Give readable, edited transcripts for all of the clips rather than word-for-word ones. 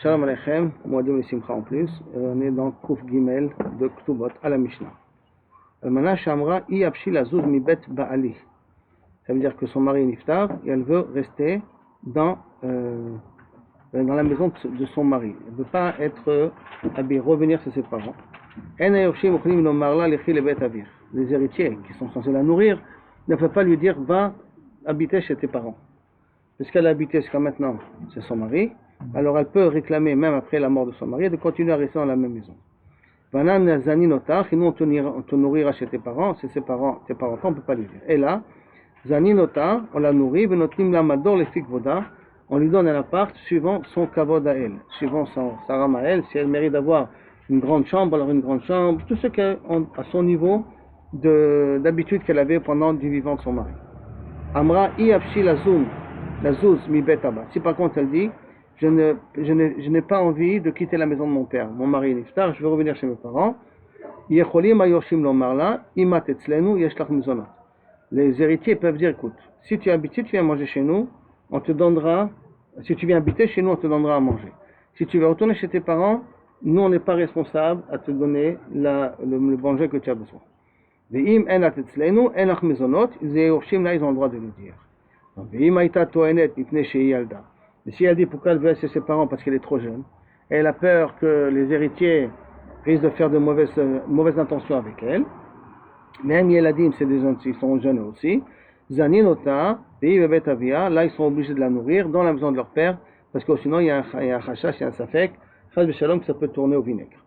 Shalom Aleichem, Moadim et Simcha en plus. On est dans Kouf Gimel de Ktubot à la Mishnah. Almana Shamra I Apshi Lazuz Mibet Baali. Ça veut dire que son mari est niftar et elle veut rester dans la maison de son mari. Elle ne veut pas être revenir chez ses parents. Les héritiers qui sont censés la nourrir ne peuvent pas lui dire va habiter chez tes parents. Puisqu'elle a habité jusqu'à maintenant, c'est son mari. Alors elle peut réclamer, même après la mort de son mari, de continuer à rester dans la même maison. Nous on te nourrira chez tes parents, c'est tes parents, on ne peut pas lui dire. Et là, Zaninota, on la nourrit, on lui donne un appart suivant son kavod à elle, suivant sa rame à elle. Si elle mérite d'avoir une grande chambre, alors une grande chambre, tout ce qu'elle à son niveau d'habitude qu'elle avait pendant du vivant de son mari. Amra i apshi lazuz mi betaba. Si par contre elle dit je n'ai pas envie de quitter la maison de mon père. Mon mari est niftar, je veux revenir chez mes parents. Les héritiers peuvent dire écoute, si tu viens manger chez nous, on te donnera. Si tu viens habiter chez nous, on te donnera à manger. Si tu veux retourner chez tes parents, nous on n'est pas responsable à te donner le manger que tu as besoin. Ils ont le droit de le dire. Mais si elle dit pourquoi elle veut chez ses parents parce qu'elle est trop jeune, et elle a peur que les héritiers risquent de faire de mauvaises intentions avec elle, même Yeladim, c'est des gens qui sont jeunes aussi, Zaninota, là ils sont obligés de la nourrir dans la maison de leur père, parce que sinon il y a un chachash, il y a un safek, que ça peut tourner au vinaigre.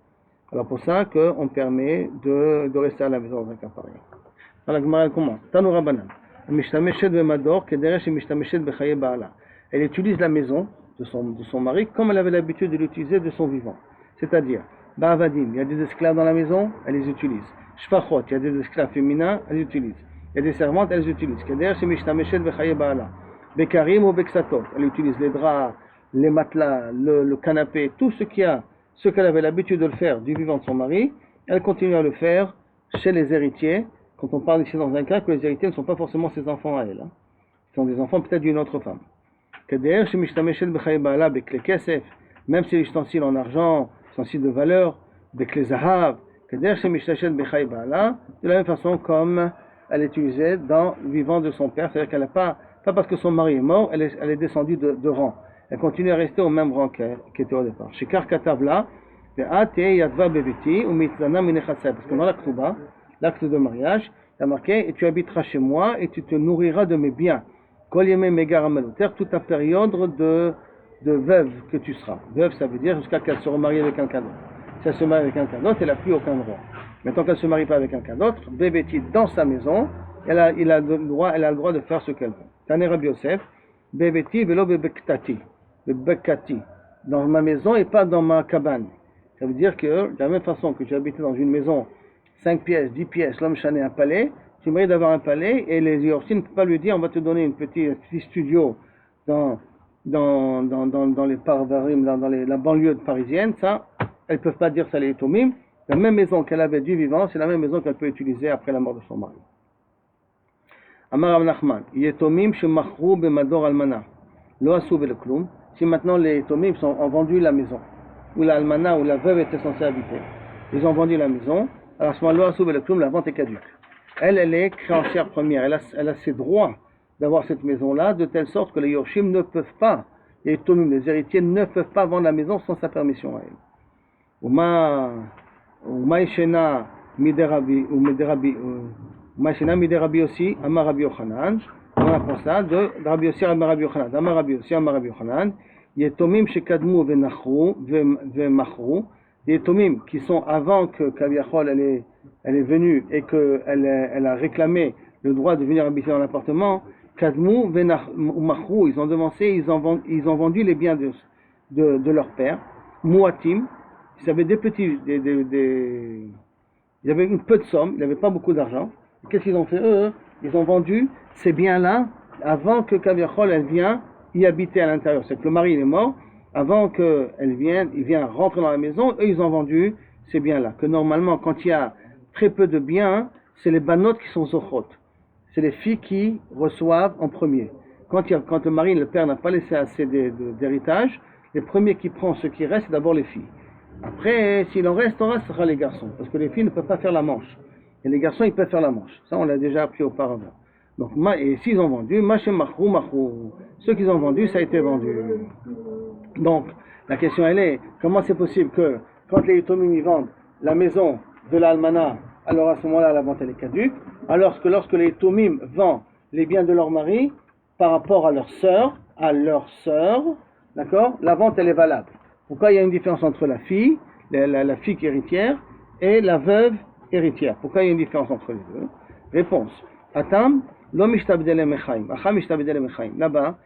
Alors pour ça qu'on permet de rester à la maison dans un cas pareil. Alors la Gemara commence. Tanoura Banan. Elle utilise la maison de son mari comme elle avait l'habitude de l'utiliser de son vivant. C'est-à-dire, Ba'avadim, il y a des esclaves dans la maison, elle les utilise. Shfachot, il y a des esclaves féminins, elle les utilise. Il y a des servantes, elle les utilise. Bekarim ou Beksatot, elle utilise les draps, les matelas, le canapé, tout ce qu'elle avait l'habitude de le faire du vivant de son mari, elle continue à le faire chez les héritiers. Quand on parle ici dans un cas que les héritiers ne sont pas forcément ses enfants à elle. Ce sont des enfants peut-être d'une autre femme. Même si les ustensiles en argent, ustensiles de valeur, de la même façon comme elle est utilisée dans le vivant de son père, c'est-à-dire qu'elle n'a pas parce que son mari est mort, elle est descendue de rang. Elle continue à rester au même rang qu'elle était au départ. Chez Karkatavla, parce que dans la Ktuba, l'acte de mariage, il y a marqué et tu habiteras chez moi et tu te nourriras de mes biens. Toute ta période de veuve que tu seras. Veuve, ça veut dire jusqu'à qu'elle se remarie avec quelqu'un d'autre. Si elle se marie avec quelqu'un d'autre, elle n'a plus aucun droit. Mais tant qu'elle ne se marie pas avec quelqu'un d'autre, bébéti dans sa maison, elle a le droit de faire ce qu'elle veut. Tane Rabbi Yosef, bébéti velo bebektati, bebekati, dans ma maison et pas dans ma cabane. Ça veut dire que de la même façon que j'ai habité dans une maison 5 pièces, 10 pièces, l'homme chané un palais, tu mérites d'avoir un palais et les Yorsi ne peuvent pas lui dire on va te donner un petit studio dans les parvarim, dans la banlieue parisienne, ça, elles ne peuvent pas dire ça les Tomim. La même maison qu'elle avait du vivant, c'est la même maison qu'elle peut utiliser après la mort de son mari. Amar Rav Nachman, Yetomim shemachru bemador almana, lo asu veleklum. Si maintenant les Tomim ont vendu la maison, où la almana, où la veuve était censée habiter, ils ont vendu la maison, alors à ce moment-là, la vente est caduque. Elle est créancière première, elle a ses droits d'avoir cette maison-là, de telle sorte que les Yorshim ne peuvent pas, les Tomim, les héritiers ne peuvent pas vendre la maison sans sa permission à elle. Umaishena miderabi aussi, Amar Rabbi Yochanan, on apprend ça de Rabbi Yossi Amar Rabbi Yochanan, Amar Rabbi Yossi Amar Rabbi Yochanan, Yetomim shekadmu vemachru, des Tomim qui sont avant que Kaviachol elle est venue et qu'elle a réclamé le droit de venir habiter dans l'appartement, Kadmu Machru, ils ont devancé, ils ont vendu les biens de leur père, Muatim, ils avaient ils avaient une peu de somme, ils n'avaient pas beaucoup d'argent. Qu'est-ce qu'ils ont fait eux? Ils ont vendu ces biens-là avant que Kaviachol elle vienne y habiter à l'intérieur. C'est que le mari il est mort. Avant qu'il vienne rentrer dans la maison, eux ils ont vendu ces biens-là. Que normalement, quand il y a très peu de biens, c'est les banotes qui sont zochot. C'est les filles qui reçoivent en premier. Quand le mari, le père n'a pas laissé assez d'héritage, les premiers qui prennent ce qui reste, c'est d'abord les filles. Après, s'il en restera, ce sera les garçons, parce que les filles ne peuvent pas faire la manche. Et les garçons, ils peuvent faire la manche. Ça, on l'a déjà appris auparavant. Donc, et s'ils ont vendu, ceux qui ont vendu, ça a été vendu. Donc, la question, elle est, comment c'est possible que, quand les Yitomim y vendent la maison de l'Almana, alors à ce moment-là, la vente, elle est caduque, alors que lorsque les Yitomim vendent les biens de leur mari, par rapport à leur sœur, d'accord, la vente, elle est valable. Pourquoi il y a une différence entre la fille, la fille qui est héritière, et la veuve héritière? Pourquoi il y a une différence entre les deux? Réponse. Atam, là-bas,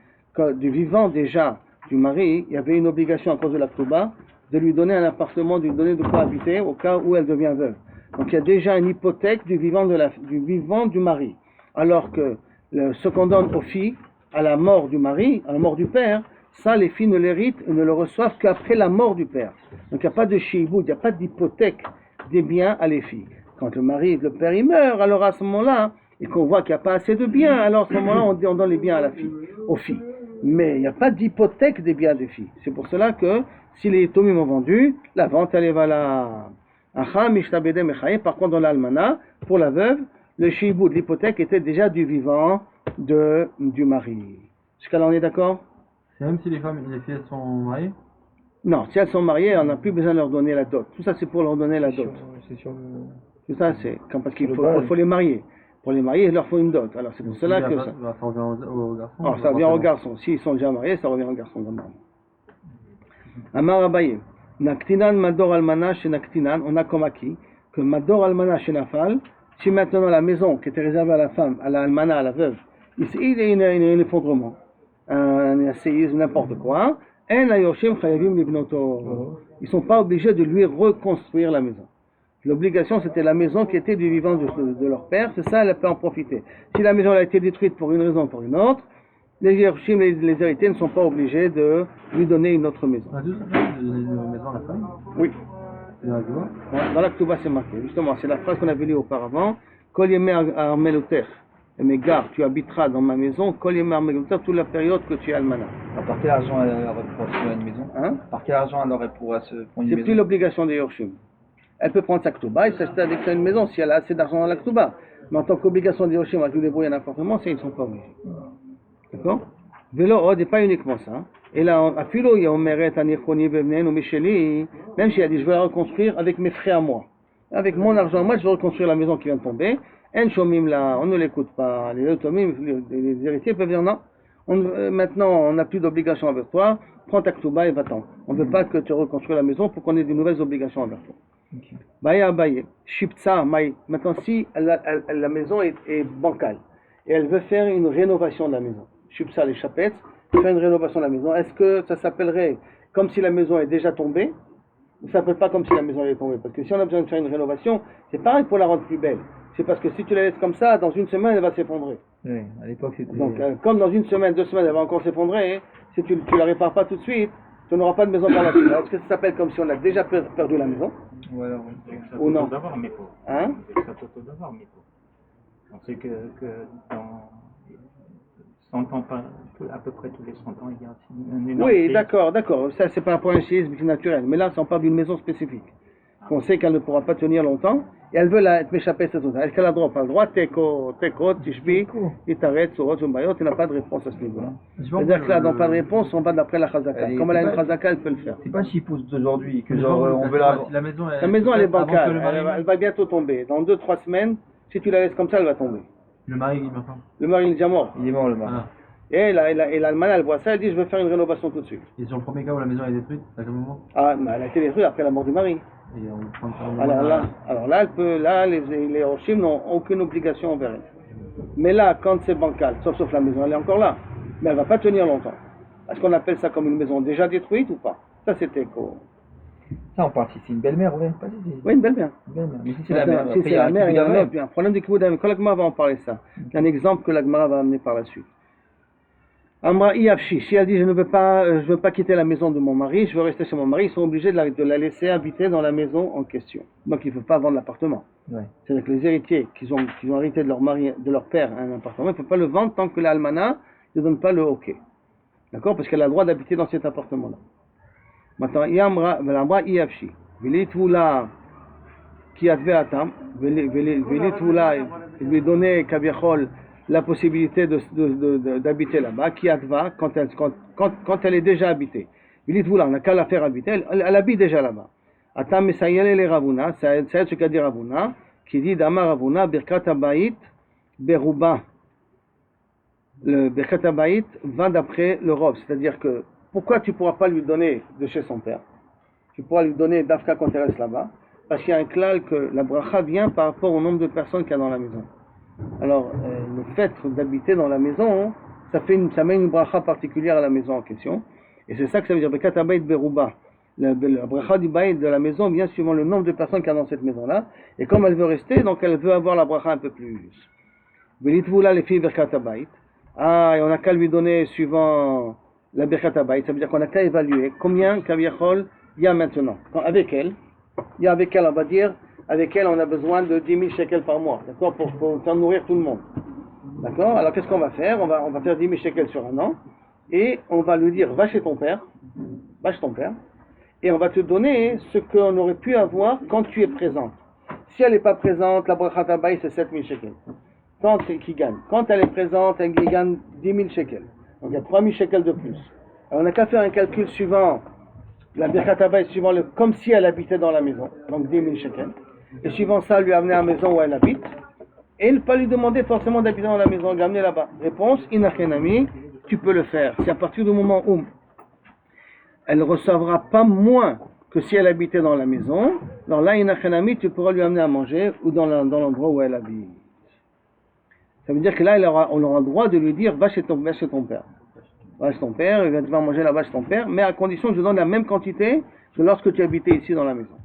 du vivant déjà du mari, il y avait une obligation à cause de la Ktuba de lui donner un appartement, de lui donner de quoi habiter au cas où elle devient veuve. Donc il y a déjà une hypothèque du vivant du mari. Alors que ce qu'on donne aux filles, à la mort du mari, à la mort du père, ça les filles ne l'héritent et ne le reçoivent qu'après la mort du père. Donc il n'y a pas de shiboud, il n'y a pas d'hypothèque des biens à les filles. Quand le père il meurt, alors à ce moment-là, et qu'on voit qu'il n'y a pas assez de biens, alors à ce moment-là on donne les biens aux filles. Mais il n'y a pas d'hypothèque des biens des filles. C'est pour cela que si les Tomim ont vendu, la vente elle est valable. Par contre dans l'Almana, pour la veuve, le shiboud, l'hypothèque était déjà du vivant du mari. Jusqu'à là on est d'accord? Même si les femmes et les filles sont mariées? Non, si elles sont mariées, on n'a plus besoin de leur donner la dot. Tout ça c'est pour leur donner la dot. Tout ça c'est parce qu'il faut les marier. Pour les marier, il leur faut une dot. Alors c'est pour cela que ça. Ça revient au garçon. Alors ça revient au garçon. S'ils sont déjà mariés, ça revient au garçon d'abord. Amar Abaye, Naktinan Mador Almana chez Naktinan, on a comme acquis que Mador Almana chez Nafal, si maintenant la maison qui était réservée à la femme, à la Almana, à la veuve, il y a un effondrement, un séisme, n'importe quoi, ils ne sont pas obligés de lui reconstruire la maison. L'obligation, c'était la maison qui était du vivant de leur père, c'est ça, elle peut en profiter. Si la maison a été détruite pour une raison ou pour une autre, les héritiers ne sont pas obligés de lui donner une autre maison. On a deux maisons à la femme? Oui. C'est dans la Ktuba? Dans la Ktuba, c'est marqué. Justement, c'est la phrase qu'on avait lue auparavant. Kol yemei armeloter, mes gars, tu habiteras dans ma maison, kol yemei armeloter, toute la période que tu es almana. Par quel argent elle aurait pour se prendre une maison? Par quel argent elle aurait pour se prendre une maison? C'est plus l'obligation des Yorshim. Elle peut prendre sa Ktuba et s'acheter avec ça une maison si elle a assez d'argent dans la Ktuba. Mais en tant qu'obligation des Yorshim, à tout débrouiller un appartement, ils ne sont pas obligés. D'accord? Vélo, n'est pas uniquement ça. Et là, à Philo, il y a Omeret, Anirchoni, Bevnen, ou Micheli, même s'il a dit, je vais la reconstruire avec mes frais à moi. Avec mon argent à moi, je vais reconstruire la maison qui vient de tomber. En Shomim, là, on ne l'écoute pas. Les Otomim, les héritiers peuvent dire non. Maintenant, on n'a plus d'obligation avec toi. Prends ta Ktuba et va-t'en. On ne veut pas que tu reconstruis la maison pour qu'on ait de nouvelles obligations avec toi. Baya Baye, Shiptsa, Maï. Maintenant, si la maison est bancale et elle veut faire une rénovation de la maison, Shiptsa, les chapettes, faire une rénovation de la maison, est-ce que ça s'appellerait comme si la maison est déjà tombée ou ça ne s'appelle pas comme si la maison est tombée? Parce que si on a besoin de faire une rénovation, c'est pareil pour la rendre plus belle. C'est parce que si tu la laisses comme ça, dans une semaine, elle va s'effondrer. Oui, à l'époque c'était. Donc, comme dans une semaine, 2 semaines, elle va encore s'effondrer, si tu ne la répares pas tout de suite, tu n'auras pas de maison par la suite. Alors, est-ce que ça s'appelle comme si on a déjà perdu la maison? Ou alors. Ou non? D'avoir, mais pas. Hein? Ça peut d'avoir, mais pas. On sait que dans 100 ans, à peu près tous les 100 ans, il y a un énorme. Oui, d'accord. Ça, c'est par rapport à un séisme naturel. Mais là, on parle d'une maison spécifique. Qu'on sait qu'elle ne pourra pas tenir longtemps. Et elle veut m'échapper cette autre. Est-ce qu'elle a le droit? Pas le droit? Teko, Tishbi, Itaret, Sorot, Zumbayot. Il n'a pas de réponse à ce niveau-là. C'est-à-dire que là, dans pas de réponse, on va d'après la Chazaka. Comme elle a une Chazaka, elle peut le faire. C'est pas si pousse d'aujourd'hui que on veut la. La maison, elle est bancale. Elle va bientôt tomber. Dans 2-3 semaines, si tu la laisses comme ça, elle va tomber. Le mari, il meurt pas. Le mari, il est déjà mort. Il est mort le mari. Et l'Allemagne, elle voit ça, elle dit, je veux faire une rénovation tout de suite. Et sur le premier cas où la maison est détruite, à quel moment? Ah, mais elle a été détruite après la mort du mari. Et on prend Alors là, les Roshim n'ont aucune obligation envers elle. Mais là, quand c'est bancal, sauf la maison, elle est encore là. Mais elle ne va pas tenir longtemps. Est-ce qu'on appelle ça comme une maison déjà détruite ou pas? Ça, c'était quoi? Ça, on parle si c'est une belle-mère, ouais. Pas Oui, une belle-mère. Mais si c'est la mère, si c'est la mère, il y a un problème de kibbutz. Quand l'Agmara va en parler ça, il y a un exemple que l'Agmara va amener par la suite. Amra Iafshi, si elle dit je ne veux pas quitter la maison de mon mari, je veux rester chez mon mari, ils sont obligés de la laisser habiter dans la maison en question. Donc ils ne peuvent pas vendre l'appartement. Ouais. C'est-à-dire que les héritiers qui ont hérité de leur mari, de leur père un appartement, ils ne peuvent pas le vendre tant que l'almana ne donne pas le OK. D'accord? Parce qu'elle a le droit d'habiter dans cet appartement-là. Maintenant, Yamra Iyavshi. Velitvula qui adve atam. Velitvula, il lui donnait Kaviachol la possibilité d'habiter là-bas. Qui adva quand elle est déjà habitée. Velitvula, on n'a qu'à la faire habiter, elle habite déjà là-bas. Atam Mesayele le Ravuna, c'est ce qu'a dit Ravuna, qui dit Dama Ravuna, Birkat Abayit, Beruba. Le Birkat Abayit va d'après le robe, c'est-à-dire que pourquoi tu ne pourras pas lui donner de chez son père? Tu pourras lui donner d'Afka quand elle reste là-bas, parce qu'il y a un klal que la bracha vient par rapport au nombre de personnes qu'il y a dans la maison. Alors, le fait d'habiter dans la maison, ça met une bracha particulière à la maison en question, et c'est ça que ça veut dire Birkat Abayit Beruba. La bracha du bayit de la maison vient suivant le nombre de personnes qu'il y a dans cette maison-là, et comme elle veut rester, donc elle veut avoir la bracha un peu plus. Velitvula les filles Birkat Abayit. Ah, et on n'a qu'à lui donner suivant la Birkat Abayit, ça veut dire qu'on n'a qu'à évaluer combien Kaviachol il y a maintenant. Avec elle, on va dire, avec elle on a besoin de 10 000 shekels par mois, d'accord, pour faire nourrir tout le monde. D'accord. Alors qu'est-ce qu'on va faire? On va faire 10 000 shekels sur un an, et on va lui dire, va chez ton père, et on va te donner ce qu'on aurait pu avoir quand tu es présente. Si elle n'est pas présente, la bracha tabaï c'est 7 000 shekels. Quand qui gagne. Quand elle est présente, elle gagne 10 000 shekels. Donc il y a 3 000 shekels de plus. Alors on n'a qu'à faire un calcul suivant la bracha tabaï, suivant comme si elle habitait dans la maison. Donc 10 000 shekels. Et suivant ça, lui amener à la maison où elle habite. Et ne pas lui demander forcément d'habiter dans la maison, lui amener là-bas. Réponse, inachenami, tu peux le faire. C'est à partir du moment où elle ne recevra pas moins que si elle habitait dans la maison. Alors là, inachenami, tu pourras lui amener à manger ou dans l'endroit où elle habite. Ça veut dire que là, on aura le droit de lui dire, va chez ton père. Va chez ton père, tu vas manger là-bas chez ton père, mais à condition que je donne la même quantité que lorsque tu habitais ici dans la maison.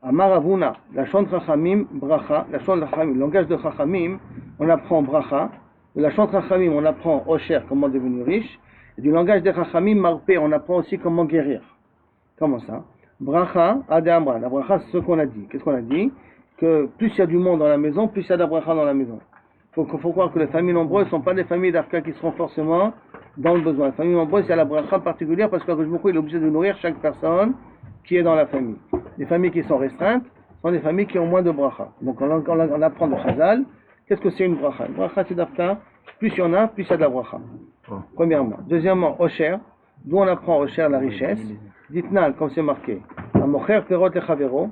Amar Avuna, la chante Chachamim, bracha, la chante Chachamim, le langage de Chachamim, on apprend bracha, de la chante Chachamim, on apprend Osher, comment devenir riche, et du langage de Chachamim, Marpé, on apprend aussi comment guérir. Comment ça? Bracha, Adamra, la bracha, c'est ce qu'on a dit. Qu'est-ce qu'on a dit? Que plus il y a du monde dans la maison, plus il y a de la bracha dans la maison. Il faut croire que les familles nombreuses ne sont pas des familles d'Afka qui seront forcément dans le besoin. Les familles nombreuses, il y a la bracha particulière parce que beaucoup il est obligé de nourrir chaque personne qui est dans la famille. Les familles qui sont restreintes sont des familles qui ont moins de bracha. Donc on apprend de Chazal. Qu'est-ce que c'est une bracha? Une bracha c'est d'Afka. Plus il y en a, plus il y a de la bracha. Premièrement. Deuxièmement, Osher, d'où on apprend Osher la richesse. Ditnal, comme c'est marqué. Amocher perot lechavero,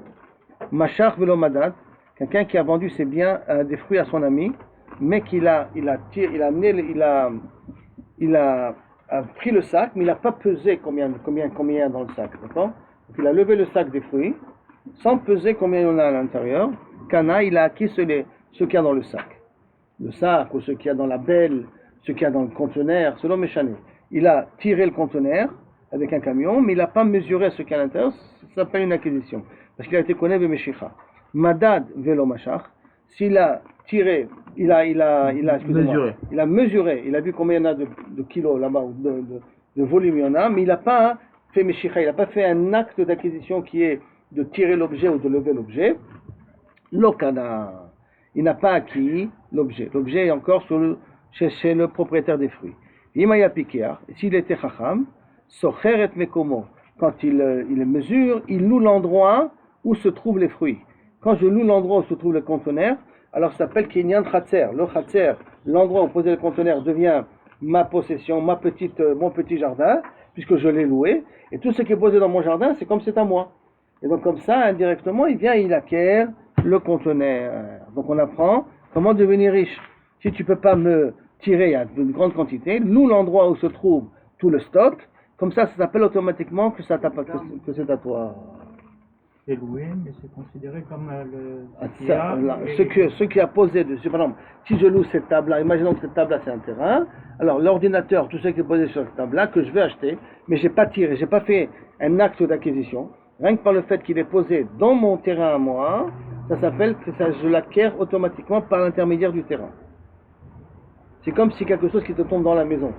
machach velo madad. Quelqu'un qui a vendu ses biens, des fruits à son ami, mais qu'il a pris le sac, mais il n'a pas pesé combien il y a dans le sac, d'accord? Donc il a levé le sac des fruits, sans peser combien il y en a à l'intérieur. Kana, il a acquis ce qu'il y a dans le sac. Le sac, ou ce qu'il y a dans la belle, ce qu'il y a dans le conteneur, selon Méchané. Il a tiré le conteneur avec un camion, mais il n'a pas mesuré ce qu'il y a à l'intérieur, ça s'appelle une acquisition. Parce qu'il a été connu Meshicha. Madad velo machach, s'il a tiré, il a mesuré, il a vu combien il y en a de kilos là-bas, de volume il y en a, mais il n'a pas fait Meshicha, il n'a pas fait un acte d'acquisition qui est de tirer l'objet ou de lever l'objet. Lokana, il n'a pas acquis l'objet. L'objet est encore chez le propriétaire des fruits. Imaya Pikéar, s'il était Chacham, Socher et Mekomo, quand il mesure, il loue l'endroit où se trouvent les fruits. Quand je loue l'endroit où se trouve le conteneur, alors ça s'appelle Kinyan Khatser. Le Khatser, l'endroit où poser le conteneur devient ma possession, mon petit jardin, puisque je l'ai loué. Et tout ce qui est posé dans mon jardin, c'est comme c'est à moi. Et donc comme ça, indirectement, il acquiert le conteneur. Donc on apprend comment devenir riche. Si tu ne peux pas me tirer à une grande quantité, loue l'endroit où se trouve tout le stock. Comme ça s'appelle automatiquement que c'est à toi. C'est loué, mais c'est considéré comme ce qui a posé dessus. Par exemple, si je loue cette table-là, imaginons que cette table-là c'est un terrain, alors l'ordinateur, tout ce qui est posé sur cette table-là, que je vais acheter, mais je n'ai pas tiré, je n'ai pas fait un acte d'acquisition, rien que par le fait qu'il est posé dans mon terrain à moi, ça s'appelle que je l'acquiers automatiquement par l'intermédiaire du terrain. C'est comme si quelque chose qui te tombe dans la maison.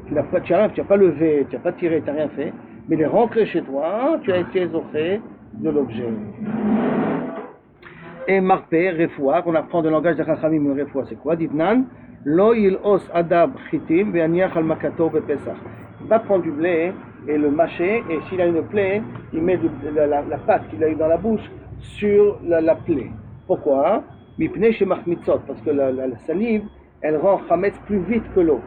Tu n'as pas levé, tu n'as pas tiré, tu n'as rien fait, mais il est rentré chez toi, tu as été exaucé de l'objet. Et marpé, refoua, on apprend de langage de Chachamim, le refoua, c'est quoi? Ditnan, lo il os adab chitim ve'aniach al makato be'pesach. Il va prendre du blé et le mâcher, et s'il a une plaie, il met la pâte qu'il a eu dans la bouche sur la plaie. Pourquoi? Parce que la salive, elle rend Hametz plus vite que l'eau.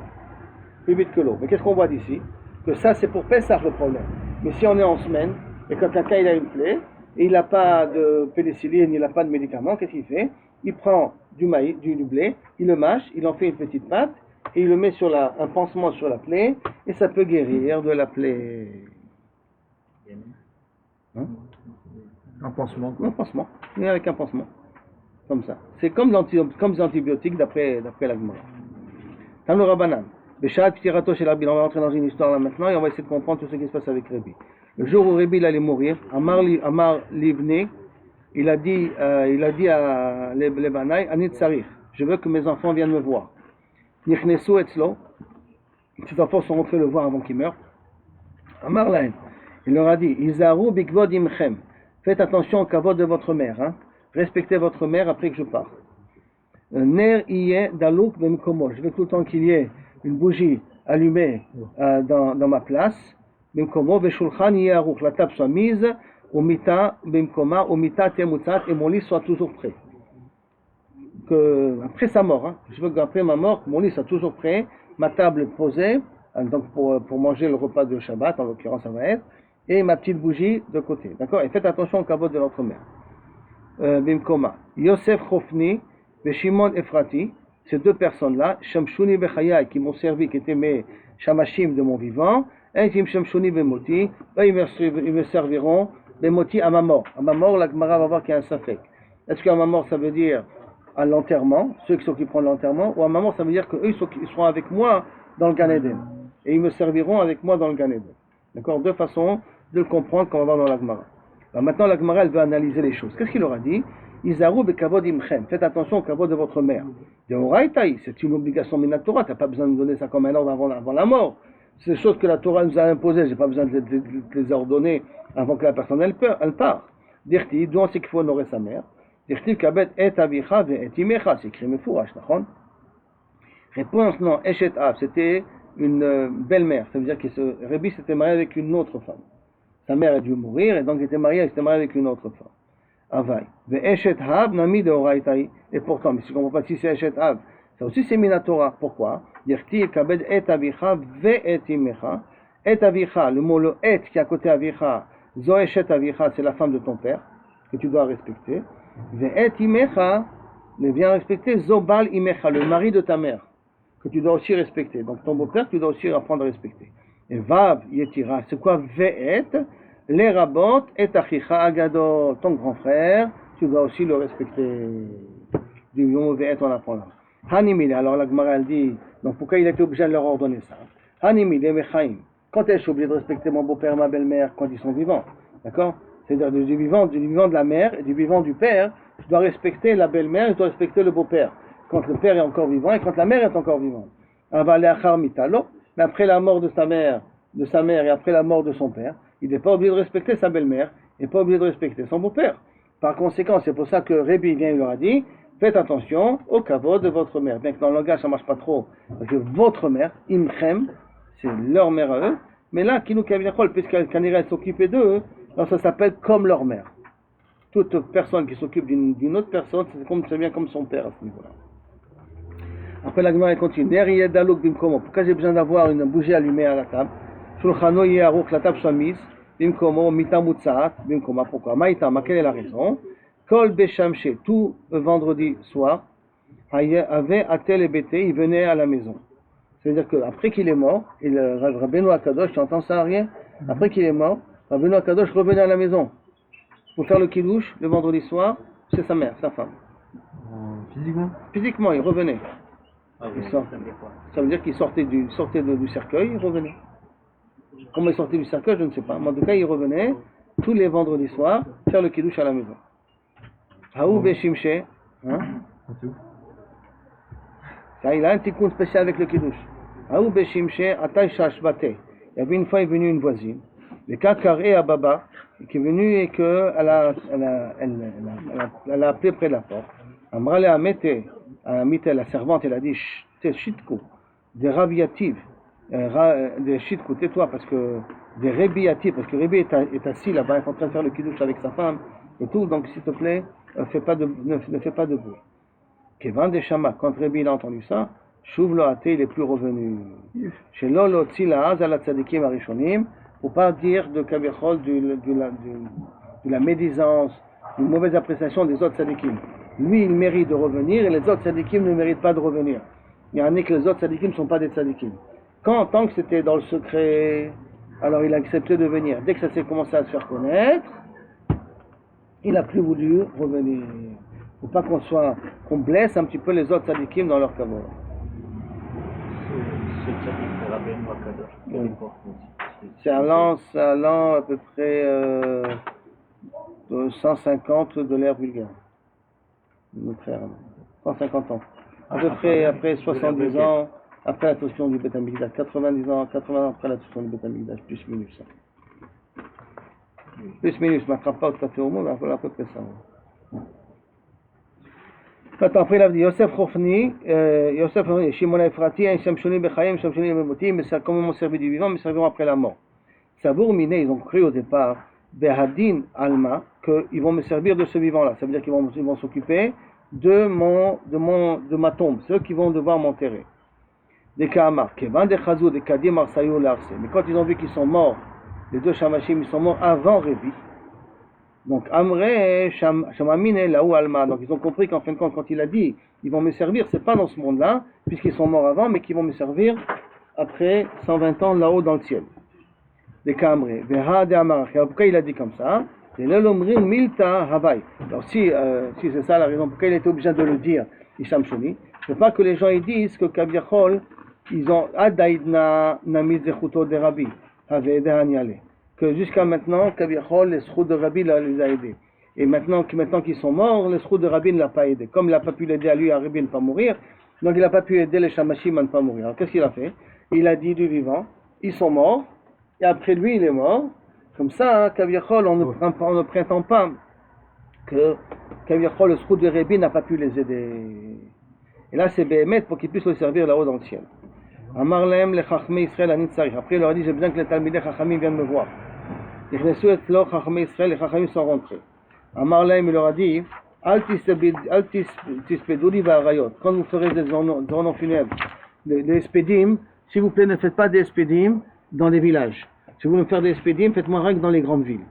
Plus vite que l'eau. Mais qu'est-ce qu'on voit d'ici? Que ça, c'est pour Pessah le problème. Mais si on est en semaine, et quand quelqu'un il a une plaie, et il n'a pas de pénicilline, il n'a pas de médicament, qu'est-ce qu'il fait? Il prend du maïs, du blé, il le mâche, il en fait une petite pâte, et il le met sur un pansement sur la plaie, et ça peut guérir de la plaie. Hein? Un pansement. Un pansement. Et avec un pansement. Comme ça. C'est comme les antibiotiques d'après la Gemara. Tano Rabbanan. Béchat Ptirato chez Rabbi. On va rentrer dans une histoire là maintenant et on va essayer de comprendre tout ce qui se passe avec Rabbi. Le jour où Rabbi allait mourir, Amar Livne, il a dit à Lebanai, Anit Sarich, je veux que mes enfants viennent me voir. Nichnesu etzlo, ses enfants sont rentrés le voir avant qu'il meure. Amar Lahem, il leur a dit, Izaru bikvod imchem, faites attention au kavod de votre mère, hein. Respectez votre mère après que je parte. Ner iye daluk bemkomo, je veux tout le temps qu'il y ait une bougie allumée dans ma place. Bemkomo veshulchan iye aruch, la table soit mise, umita bemkoma, umita temutzat, et mon lit soit toujours prêt. Après sa mort, hein, je veux qu'après ma mort, mon lit soit toujours prêt, ma table posée, donc pour manger le repas de Shabbat, en l'occurrence ça va être, et ma petite bougie de côté. D'accord? Et faites attention au kavod de notre mère. Bimkoma. Yosef Chofni et Shimon Efrati, ces deux personnes-là, Shamshuni Bechayai, qui m'ont servi, qui étaient mes Shamashim de mon vivant, et Shamshuni Bemoti, ils me serviront Bemoti à ma mort. À ma mort, la Gemara va voir qu'il y a un safek. Est-ce qu'à ma mort, ça veut dire à l'enterrement, ceux qui s'occuperont de l'enterrement, ou à ma mort, ça veut dire qu'eux, ils seront avec moi dans le Gan Eden. Et ils me serviront avec moi dans le Gan Eden. D'accord? Deux façons de le comprendre qu'on va voir dans la Gemara. Alors maintenant, la Gemara, elle veut analyser les choses. Qu'est-ce qu'il leur a dit? Izaru bekavod imchem. Faites attention au kavod de votre mère. De Horaïtaï, c'est une obligation minatora. Tu n'as pas besoin de donner ça comme un ordre avant la mort. C'est des choses que la Torah nous a imposées. Je n'ai pas besoin de les ordonner avant que la personne elle part. Dirti, d'où on sait qu'il faut honorer sa mère. Dirti, kabet et avicha ve et imecha. C'est écrit mefourash, d'accord? Réponse non, eshet av. C'était une belle-mère. Ça veut dire que Rabbi s'était marié avec une autre femme. Sa mère a dû mourir et donc il s'était marié avec une autre femme. Avai. Ve'eshet hab nami de oraitaï. Et pourtant, mais si on ne comprend pas si c'est eshet hab, ça aussi c'est minatora. Pourquoi? Dirti kabed et avicha ve'et imecha. Et avicha, le mot le et qui est à côté avicha, zo eshet avicha, c'est la femme de ton père que tu dois respecter. Ve'et imecha, mais viens respecter zo bal imecha, le mari de ta mère que tu dois aussi respecter. Donc ton beau-père, tu dois aussi apprendre à respecter. Et Vav Yetira, c'est quoi Ve'et? Les rabot et Achicha Agado, ton grand frère, tu dois aussi le respecter. Du mot Ve'et, on apprend là. Hanimile, alors la Gemara elle dit, donc pourquoi il était obligé de leur ordonner ça? Hanimile Mechaim, quand est-ce que je suis obligé de respecter mon beau-père et ma belle-mère quand ils sont vivants? D'accord? C'est-à-dire du vivant de la mère et du vivant du père, je dois respecter la belle-mère et je dois respecter le beau-père. Quand le père est encore vivant et quand la mère est encore vivante. Mais après la mort de sa mère et après la mort de son père, il n'est pas obligé de respecter sa belle-mère et pas obligé de respecter son beau-père. Par conséquent, c'est pour ça que Rabbi vient, il leur a dit, faites attention au kavod de votre mère. Bien que dans le langage ça ne marche pas trop, parce que votre mère, imchem, c'est leur mère à eux, mais là, qui nous kavinachol, puisqu'elle irait s'occuper d'eux, alors ça s'appelle comme leur mère. Toute personne qui s'occupe d'une autre personne, c'est bien comme son père à ce niveau-là. Après la Gemara continue. Pourquoi j'ai besoin d'avoir une bougie allumée à la table? Shulchano yarouk, la table soit mise. Bimkomo, mita mutsaat. Bimkoma, pourquoi? Maïtama, quelle est la raison? Kol beshamche, tout vendredi soir, avait atel et bété, il venait à la maison. C'est-à-dire qu'après qu'il est mort, Rabbeinu Akadosh, tu entends ça, rien? Après qu'il est mort, Rabbeinu Akadosh revenait à la maison pour faire le kiddush le vendredi soir, c'est sa mère, sa femme. Physiquement? Physiquement, il revenait. Ah oui, Ça veut dire qu'il sortait du cercueil, il revenait. Comment il sortait du cercueil, je ne sais pas. Mais en tout cas, il revenait tous les vendredis soirs faire le kiddush à la maison. Haou Beshimche, hein? Ça, il a un tikkun spécial avec le kiddush. Haou Beshimche, Atay Shashbate. Il y avait une fois, il est venu une voisine, le Kakaré à Baba, qui est venue et qu'elle a appelé près de la porte. Amrale Amete, la servante, elle a dit, t'es shitko, des raviatives, des shitko, tais-toi, parce que des Rebbi Ati, parce que Rebbi est assis là-bas, il est en train de faire le kiddush avec sa femme et tout, donc s'il te plaît, ne fais pas de bruit. Kevan de Shama, quand Rebbi il a entendu ça, Shuv lo Ate, il est plus revenu. Chez Lolo Tzila Az ala Tzadikim Arishonim, pour pas dire de Kavichol de la médisance, d'une mauvaise appréciation des autres tzadikim. Lui, il mérite de revenir et les autres tzadikim ne méritent pas de revenir. Il y en a que les autres tzadikim ne sont pas des tzadikim. Tant que c'était dans le secret, alors il a accepté de venir. Dès que ça s'est commencé à se faire connaître, il n'a plus voulu revenir. Il ne faut pas qu'on blesse un petit peu les autres tzadikim dans leur kavod. Ce tzadik de Rabbeinu Akadosh, quelle époque C'est allant à peu près de 150 de l'ère vulgaire. Notre ère, 150 ans. À peu près après 70 ans, après la destruction du Beth Amikdash, 80 ans après la destruction du Beth Amikdash, plus minus ça. Plus minus, je ne m'attrape pas tout à fait au monde, mais voilà à peu près ça. Maintenant, après il a dit Yosef Chofni, Shimon Efrati, Shem Shoni Bechayim, Shem Shoni Bemotim, mais comme ils m'ont servi du vivant, mais serviront après la mort. Savour Miné, ils ont cru au départ, Behadin Alma, qu'ils vont me servir de ce vivant-là. Ça veut dire qu'ils vont s'occuper de ma tombe. C'est eux qui vont devoir m'enterrer. Des Kahamar, Kevan de Chazou, des Kadim Arsayou Larse. Mais quand ils ont vu qu'ils sont morts, les deux Shamashim, ils sont morts avant Rébi. Donc Amre, Shamamine, Laou Alma. Donc ils ont compris qu'en fin de compte, quand il a dit, ils vont me servir, c'est pas dans ce monde-là, puisqu'ils sont morts avant, mais qu'ils vont me servir après 120 ans là-haut dans le ciel. Des Kamre, Veha de Amar. Pourquoi il a dit comme ça? C'est l'Elomrim Milta Havai. Alors si c'est ça la raison pourquoi il était obligé de le dire, Isham Shoni, c'est pas que les gens ils disent que Kaviachol, ils ont Adaïdna Namid Zechuto de Rabbi, Havede Hanyale. Que jusqu'à maintenant, Kaviachol, les Zechut de Rabbi les a aidés. Et maintenant qu'ils sont morts, les Zechut de Rabbi ne l'a pas aidé. Comme il n'a pas pu l'aider à lui, à Rabbi ne pas mourir, donc il n'a pas pu aider les Shamashim à ne pas mourir. Alors qu'est-ce qu'il a fait? Il a dit du vivant, ils sont morts, et après lui il est mort. Comme ça, Kaviachol, on ne prétend pas que Kaviachol, le Zechut de Rabbi n'a pas pu les aider. Et là c'est Béhémet pour qu'ils puissent le servir là-haut dans le ciel. Amar Lahem le Chachmei Israël Anitzarich. Après il leur a dit j'ai besoin que les Talmidei Chachamim viennent me voir. Les Chachmei Israël, les Chachamim sont rentrés. Amar Lahem il leur a dit Al tispeduli va'arayot. Quand vous ferez des journaux funèbres, des espedim, s'il vous plaît ne faites pas des espedim dans les villages. Si vous voulez faire des espedim, faites-moi rien que dans les grandes villes.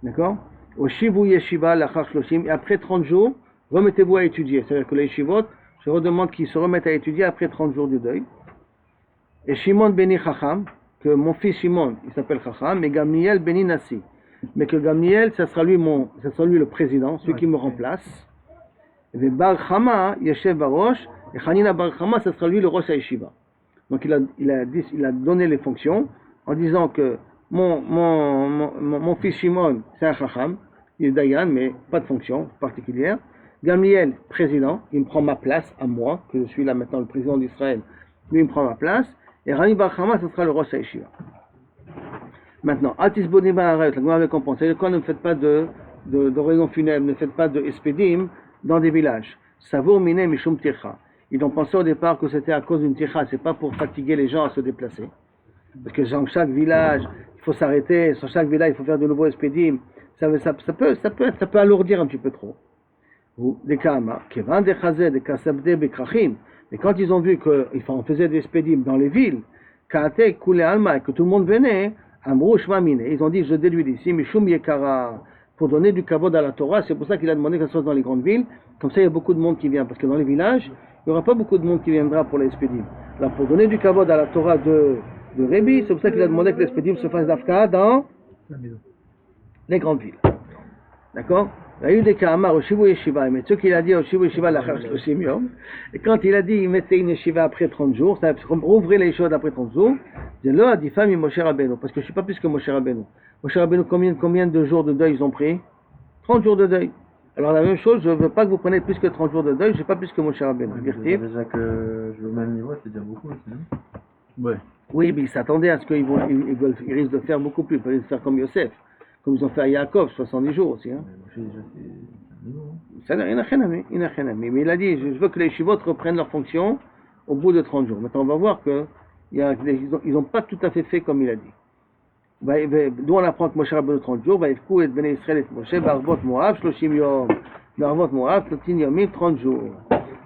D'accord? Au Shivu Yeshiva lachar shloshim. Et après 30 jours, remettez-vous à étudier. C'est-à-dire que les Shivot, je redemande qu'ils se remettent à étudier après 30 jours du deuil. Et Shimon Beni Chacham, que mon fils Shimon, il s'appelle Chacham, et Gamliel Beni Nassi. Mais que Gamliel, ça sera lui le président, celui qui me remplace. Et Bar Chama, Yeshev Barosh, et Hanina Bar Chama, ça sera lui le Rosh HaYeshiva. Donc il a donné les fonctions en disant que mon fils Shimon, c'est un Chacham, il est Dayan, mais pas de fonction particulière. Gamliel, président, il me prend ma place à moi, que je suis là maintenant le président d'Israël, lui il me prend ma place, et Rani Bar Chama, ce sera le Rosh HaYeshiva. Maintenant, Atis Boniba Arayot, la grande récompense, c'est quoi? Ne faites pas d'oraison funèbre, ne faites pas de espedim dans des villages. Savour Mine Mishum Tircha. Ils ont pensé au départ que c'était à cause d'une tircha, c'est pas pour fatiguer les gens à se déplacer. Parce que dans chaque village, il faut s'arrêter, sur chaque village, il faut faire de nouveaux espedim. Ça peut alourdir un petit peu trop. Des Kama, Kevan de Chazé, des Kasabde, Bekrachim. Mais quand ils ont vu qu'on faisait des spédimes dans les villes, Kate, Koule Alma, et que tout le monde venait, Amrou Shmamine, ils ont dit, je déduis d'ici, Mishum Yekara, pour donner du kavod à la Torah, c'est pour ça qu'il a demandé que ça soit dans les grandes villes, comme ça il y a beaucoup de monde qui vient, parce que dans les villages, il n'y aura pas beaucoup de monde qui viendra pour les spédimes. Là, pour donner du kavod à la Torah de Rébi, c'est pour ça qu'il a demandé que les spédimes se fassent d'Afka dans les grandes villes. D'accord? Il y a eu des Kahamar au Shivu Yeshiva, mais ce qu'il a dit au Shivu Yeshiva, et quand il a dit il mettait une Yeshiva après 30 jours, ça rouvrir les choses après 30 jours, c'est là, dit femme, Moshe Rabbeinu, parce que je ne suis pas plus que Moshe Rabbeinu. Moshe Rabbeinu, combien de jours de deuil ils ont pris? 30 jours de deuil. Alors la même chose, je ne veux pas que vous preniez plus que 30 jours de deuil, je ne suis pas plus que Moshe Rabbeinu. Déjà que je suis au même niveau, c'est déjà beaucoup aussi, non? Ouais. Oui, mais ils s'attendaient à ce qu'ils risquent de faire beaucoup plus, ils risquent de faire comme Yosef. Comme ils ont fait à Yaakov, 70 jours aussi. Hein. Ça n'a rien à faire. Mais il a dit, je veux que les Shivot reprennent leur fonction au bout de 30 jours. Maintenant, on va voir qu'ils n'ont pas tout à fait comme il a dit. D'où on apprend que Moshe Rabbeinu 30 jours, Vaïfkou et Bnei Israël et Moshe, Barbot Moab, Shloshim Yom, Barbot Moab, Tlatin Yamim, 30 jours.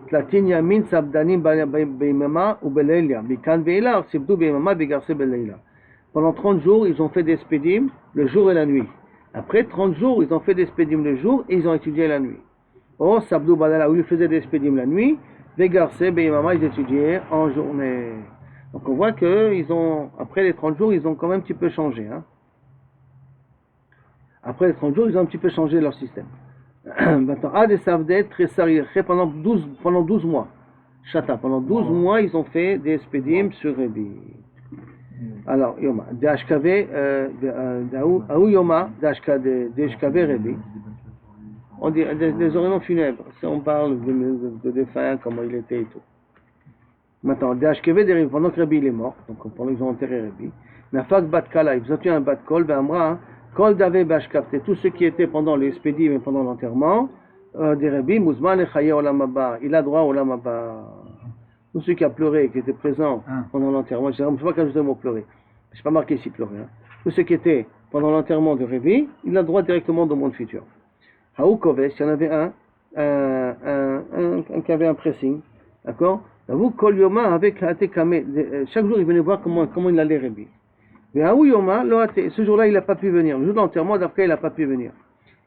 Tlatin Yamin, Sabdanim, Beimama ou Beleilia, Mikan Veila, Sibdou Beimama, Begarse Beleilia. Pendant 30 jours, ils ont fait des spédim le jour et la nuit. Après 30 jours, ils ont fait des spédim le jour et ils ont étudié la nuit. Oh, Sabdou Badala, où ils faisaient des spédim la nuit, Begarse Beimama, ils étudiaient en journée. Donc on voit que après les 30 jours, ils ont quand même un petit peu changé. Hein. Après les 30 jours, ils ont un petit peu changé leur système. Maintenant, Ad et Savdet, pendant 12 mois. Chata, pendant 12 mois, ils ont fait des spédim sur Rebi. Alors, Yoma, Dashkave, Aou Yoma, Dashkave Rebi. On dit des ornements funèbres. Si on parle de défunt, comment il était et tout. Maintenant, pendant que Rabbi il est mort, donc pendant qu'ils ont enterré Rabbi, Nafak Bat Kala, ils ont eu un Bat Kol, Amra, Kol Dave Bashkafte, tous ceux qui étaient pendant l'expédie et pendant l'enterrement, des Rabbi, Mouzman et Chaye Olam Haba, il a droit au Olam Haba. Tous ceux qui ont pleuré, qui étaient présents pendant l'enterrement, je ne sais pas quand je mot pleurer, je n'ai pas marqué ici pleurer, hein. Tous ceux qui étaient pendant l'enterrement de Rabbi, il a droit directement au monde futur. Haou Koves, il y en avait un qui avait un pressing, d'accord? Vous, Kol Yoma avec chaque jour il venait voir comment il allait Rabbi. Mais Aou Yoma, ce jour-là il n'a pas pu venir. Le jour de l'enterrement d'après il n'a pas pu venir.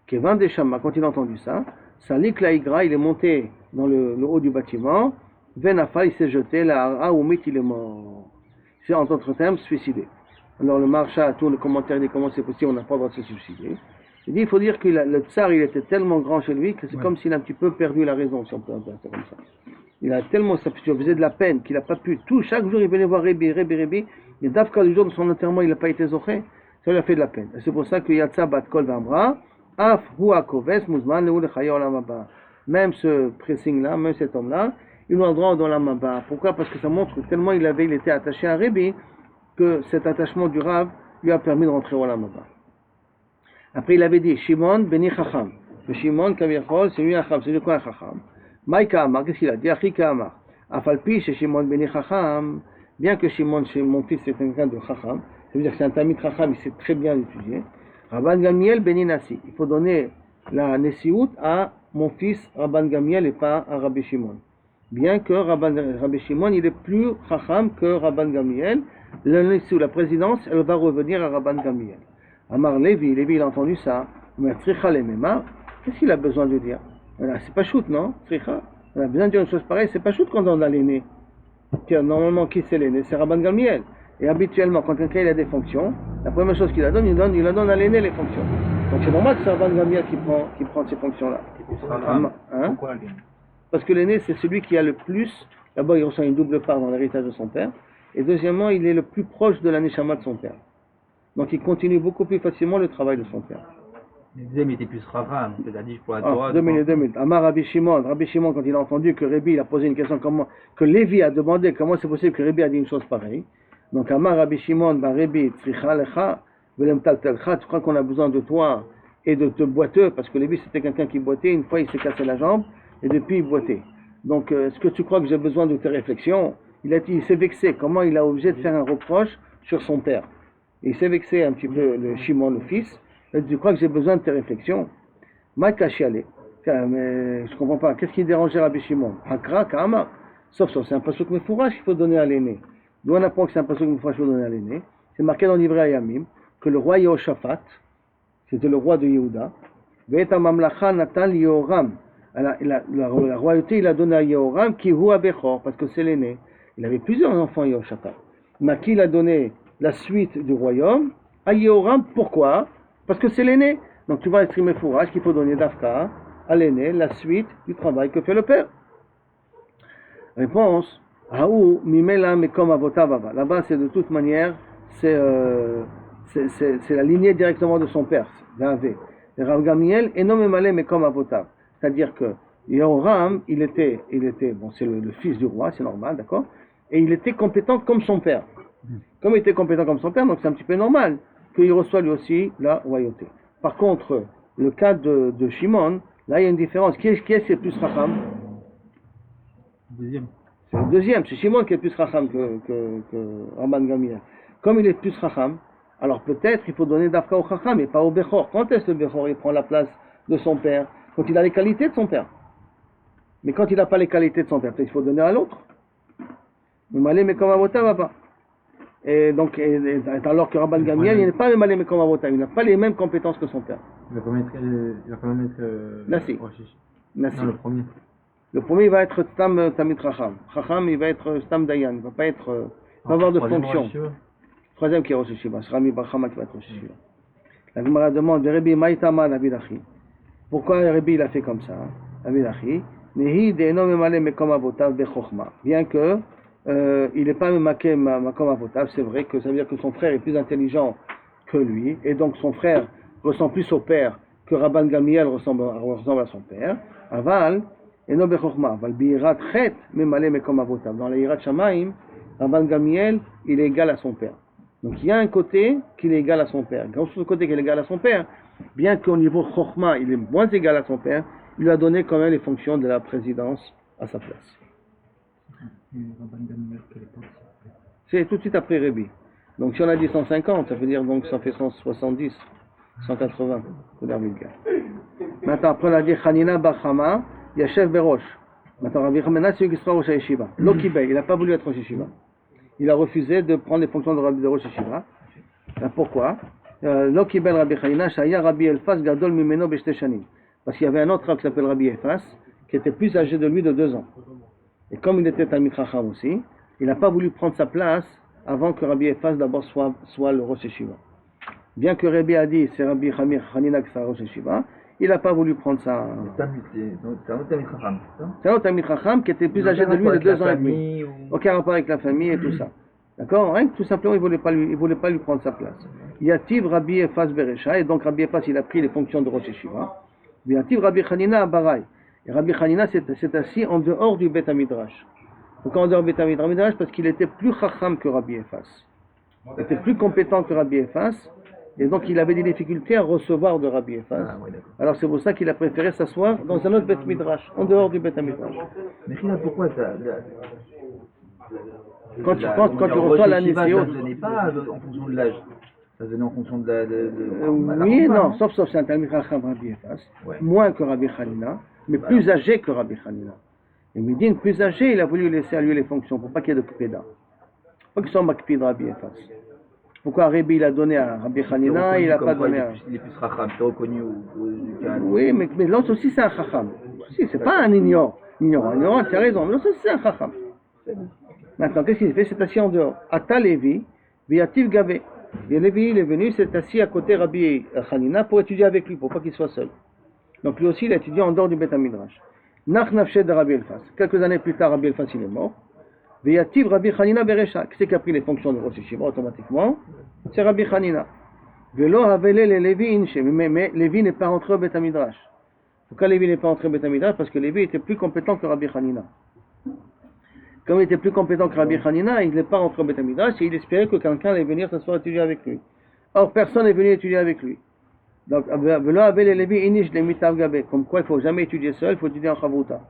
Kevin Deshama, quand il a entendu ça, Salik Laïgra, il est monté dans le haut du bâtiment. Venafa, il s'est jeté. La Aoumit, il est mort. C'est en d'autres termes suicidé. Alors le marcha, tout le commentaire dit comment c'est possible, on n'a pas le droit de se suicider. Il dit il faut dire que le tsar il était tellement grand chez lui que c'est comme s'il a un petit peu perdu la raison, si on peut dire comme ça. Il a tellement, ça faisait de la peine qu'il n'a pas pu, chaque jour il venait voir Rabbi, mais d'Afka le jour de son enterrement il n'a pas été zoché, ça lui a fait de la peine. Et c'est pour ça que Yatsa Bat Kol Vambra, Af Hua Koves, Mouzman, Leu Lechaya Olam Haba. Même ce pressing là, même cet homme là, il doit droit dans l'Olam Haba. Pourquoi? Parce que ça montre que tellement il était attaché à Rabbi, que cet attachement du Rav lui a permis de rentrer au Olam Haba. Après il avait dit, Shimon Beni Chacham. Le Shimon Kavirchol, c'est lui un Chacham, c'est lui quoi un Chacham? Maïka Amar, qu'est-ce qu'il a dit? Achika Amar. Afalpi chez Shimon Beni Chacham, bien que Shimon, chez mon fils, c'est quelqu'un de Chacham, ça veut dire que c'est un Talmid Chacham, il sait très bien étudier. Rabban Gamiel Beni Nasi, il faut donner la Nesiout à mon fils Rabban Gamiel et pas à Rabbi Shimon. Bien que Rabbi Shimon, il est plus Chacham que Rabban Gamiel, la Nesiout, la présidence, elle va revenir à Rabban Gamiel. Amar Lévi, il a entendu ça, mais Tricha Lemema, qu'est-ce qu'il a besoin de dire? Voilà, c'est pas shoot, non? Tricha. On a besoin de dire une chose pareille, c'est pas shoot quand on a l'aîné. Normalement, qui c'est l'aîné? C'est Rabban Gamiel. Et habituellement, quand quelqu'un il a des fonctions, la première chose qu'il la donne, il donne à l'aîné les fonctions. Donc c'est normal que c'est Rabban Gamiel qui prend ces fonctions-là. Hein? Pourquoi l'aîné? Parce que l'aîné, c'est celui qui a le plus. D'abord, il reçoit une double part dans l'héritage de son père. Et deuxièmement, il est le plus proche de la neshama de son père. Donc il continue beaucoup plus facilement le travail de son père. Le deuxième était plus Raham, c'est-à-dire pour la Torah. 2 minutes. Amar Rabbi Shimon, quand il a entendu que Rabbi il a posé une question, que Lévi a demandé comment c'est possible que Rabbi a dit une chose pareille. Donc Amar Rabbi Shimon, Rabbi, Tzricha Lecha, Velem Taltelcha, tu crois qu'on a besoin de toi et de te boiteux, parce que Lévi c'était quelqu'un qui boitait, une fois il s'est cassé la jambe, et depuis il boitait. Donc est-ce que tu crois que j'ai besoin de tes réflexions? Il s'est vexé, comment il a obligé de faire un reproche sur son père. Et il s'est vexé un petit peu, le Shimon, le fils. Tu crois que j'ai besoin de tes réflexions? Maïka Chiale. Mais je ne comprends pas. Qu'est-ce qui dérangeait Rabbi Shimon? Hakra, Kama. Sauf, c'est un pasuk mefourash qu'il faut donner à l'aîné. D'où on apprend que c'est un pasuk mefourash qu'il faut donner à l'aîné. C'est marqué dans l'Ivrei Ayamim que le roi Yehoshaphat, c'était le roi de Yehuda, Ve'eta mamlacha natan Yehoram. La royauté, il a donné à Yehoram qui hua bechor, parce que c'est l'aîné. Il avait plusieurs enfants, Yehoshaphat. Mais qui il a donné la suite du royaume à Yehoram? Pourquoi? Parce que c'est l'aîné. Donc tu vas exprimer fourrage qu'il faut donner d'Afka à l'aîné la suite du travail que fait le père. Réponse. Haou mimela mekom avotavava. Là-bas c'est de toute manière c'est la lignée directement de son père. Davé. Rav Gamiel et non memale mekom avotav. C'est-à-dire que Yehoram il était bon c'est le fils du roi, c'est normal, d'accord? Et il était compétent comme son père. Comme il était compétent comme son père, donc c'est un petit peu normal qu'il reçoit lui aussi la royauté. Par contre, le cas de Shimon, là il y a une différence. Qui est plus Racham? Deuxième. C'est le deuxième, c'est Shimon qui est plus Racham que Rabban Gamiel. Comme il est plus Racham, alors peut-être il faut donner d'Afka au Chacham, mais pas au Bechor. Quand est-ce que le Bechor il prend la place de son père? Quand il a les qualités de son père. Mais quand il n'a pas les qualités de son père, peut-être il faut donner à l'autre. Malé Mekom Avotav va pas. Et donc, alors que Rabban Gamiel, il n'est pas Malé Mekom Avotav, il n'a pas les mêmes compétences que son père. Il va quand même être Nassi. Nassi. Non, le premier. Le premier il va être Stam Tamid Chacham. Chacham il va être Stam Dayan, il va pas être, il va avoir de fonction. Troisième qui est Rosh Hashiva, c'est Rami Barchama qui va être Rosh Hashiva. La Gemara demande, Rabbi Maïtama David Achi. Pourquoi Rabbi il a fait comme ça? David Achi, Nehi Deino Memale Mekom Avotav Bechokma. Bien que il n'est pas Memaké Mekom Avotav, c'est vrai que ça veut dire que son frère est plus intelligent que lui, et donc son frère ressemble plus au père que Rabban Gamiel ressemble à son père. Aval, Eno Bechokma, Aval Birat Chet Memale Mekom Avotav. Dans la Yirat Shamaim, Rabban Gamiel, il est égal à son père. Donc il y a un côté qu'il est égal à son père. Dans ce côté qu'il est égal à son père, bien qu'au niveau Chokhma, il est moins égal à son père, il lui a donné quand même les fonctions de la présidence à sa place. C'est tout de suite après Rébi. Donc si on a dit 150, ça veut dire donc ça fait 170, 180. Maintenant après on a dit Hanina Bachama, Yashev Berosh. Maintenant Rabbi Hanina c'est lui qui sera Rosh Yeshiva. Lokibé, il n'a pas voulu être Rosh Yeshiva. Il a refusé de prendre les fonctions de Rosh Yeshiva. Pourquoi? Lokibé Rabbi Hanina, Shaya Rabbi Elfas Gadol Mimeno Beshte Shanim. Parce qu'il y avait un autre qui s'appelle Rabbi Elfas, qui était plus âgé de lui de 2 ans. Et comme il était Talmid Chacham aussi, il n'a pas voulu prendre sa place avant que Rabbi Elfas d'abord soit le Rosh Yeshiva. Bien que Rabbi a dit c'est Rabbi Hanina qui sera Rosh Yeshiva, il n'a pas voulu prendre ça. C'est un autre Talmid Chacham, c'est ça? C'est un autre Talmid Chacham qui était plus âgé de lui de 2 ans et demi. Aucun rapport avec la famille et tout ça. D'accord? Rien que tout simplement, il ne voulait pas lui prendre sa place. Yativ Rabbi Elfas Beresha, et donc Rabbi Elfas il a pris les fonctions de Rosh Yeshiva. Yativ Rabbi Hanina Barai. Et Rabbi Hanina s'est assis en dehors du Beth Midrash. Pourquoi en dehors du Beth Midrash? Parce qu'il était plus Chacham que Rabbi Elfas. Il était plus compétent que Rabbi Elfas. Et donc il avait des difficultés à recevoir de Rabbi Elfas. Alors c'est pour ça qu'il a préféré s'asseoir dans un autre Beth Midrash, en dehors du Beth Midrash. Mais pourquoi ça? Quand tu reçois la Nisséot. Ça ne venait pas en fonction de l'âge. Ça venait en fonction de la oui, non, sauf c'est un Talmid Chacham Rabbi Elfas. Moins que Rabbi Hanina, mais plus âgé que Rabbi Hanina. Et Médine, plus âgé, il a voulu laisser à lui les fonctions, pour pas qu'il y ait de Kpeda. Pas qu'il soit Makpid Rabbi Elfas. Pourquoi Rabbi il a donné à Rabbi Hanina, il n'a pas donné à... Il est plus Chacham, c'est reconnu Oui, mais l'autre aussi c'est un Chacham. Si, c'est pas un ignorant, tu as raison, mais l'autre aussi c'est un Chacham. Maintenant, qu'est-ce qu'il fait? C'est assis en dehors. Ata Levi, Viativ Gavé. Et Levi, il est venu, s'est assis à côté de Rabbi Hanina pour étudier avec lui, pour pas qu'il soit seul. Donc lui aussi, il a étudié en dehors du Beth Midrash. Nach Nafshed de Rabbi Elfas. Quelques années plus tard, Rabbi Elfas, il est mort. Viativ Rabbi Hanina Beresha. Qui c'est qui a pris les fonctions de Rosh Yeshiva automatiquement? C'est Rabbi Hanina. Velo Havele le Levi Inche. Mais Levi n'est pas rentré au Beth Midrash. Pourquoi Levi n'est pas rentré au Beth Midrash? Parce que Levi était plus compétent que Rabbi Hanina. Comme il était plus compétent que Rabbi Hanina, il n'est pas rentré au Beth Midrash et il espérait que quelqu'un allait venir s'asseoir et étudier avec lui. Or, personne n'est venu étudier avec lui. Donc, comme quoi il ne faut jamais étudier seul, il faut étudier en Chavruta.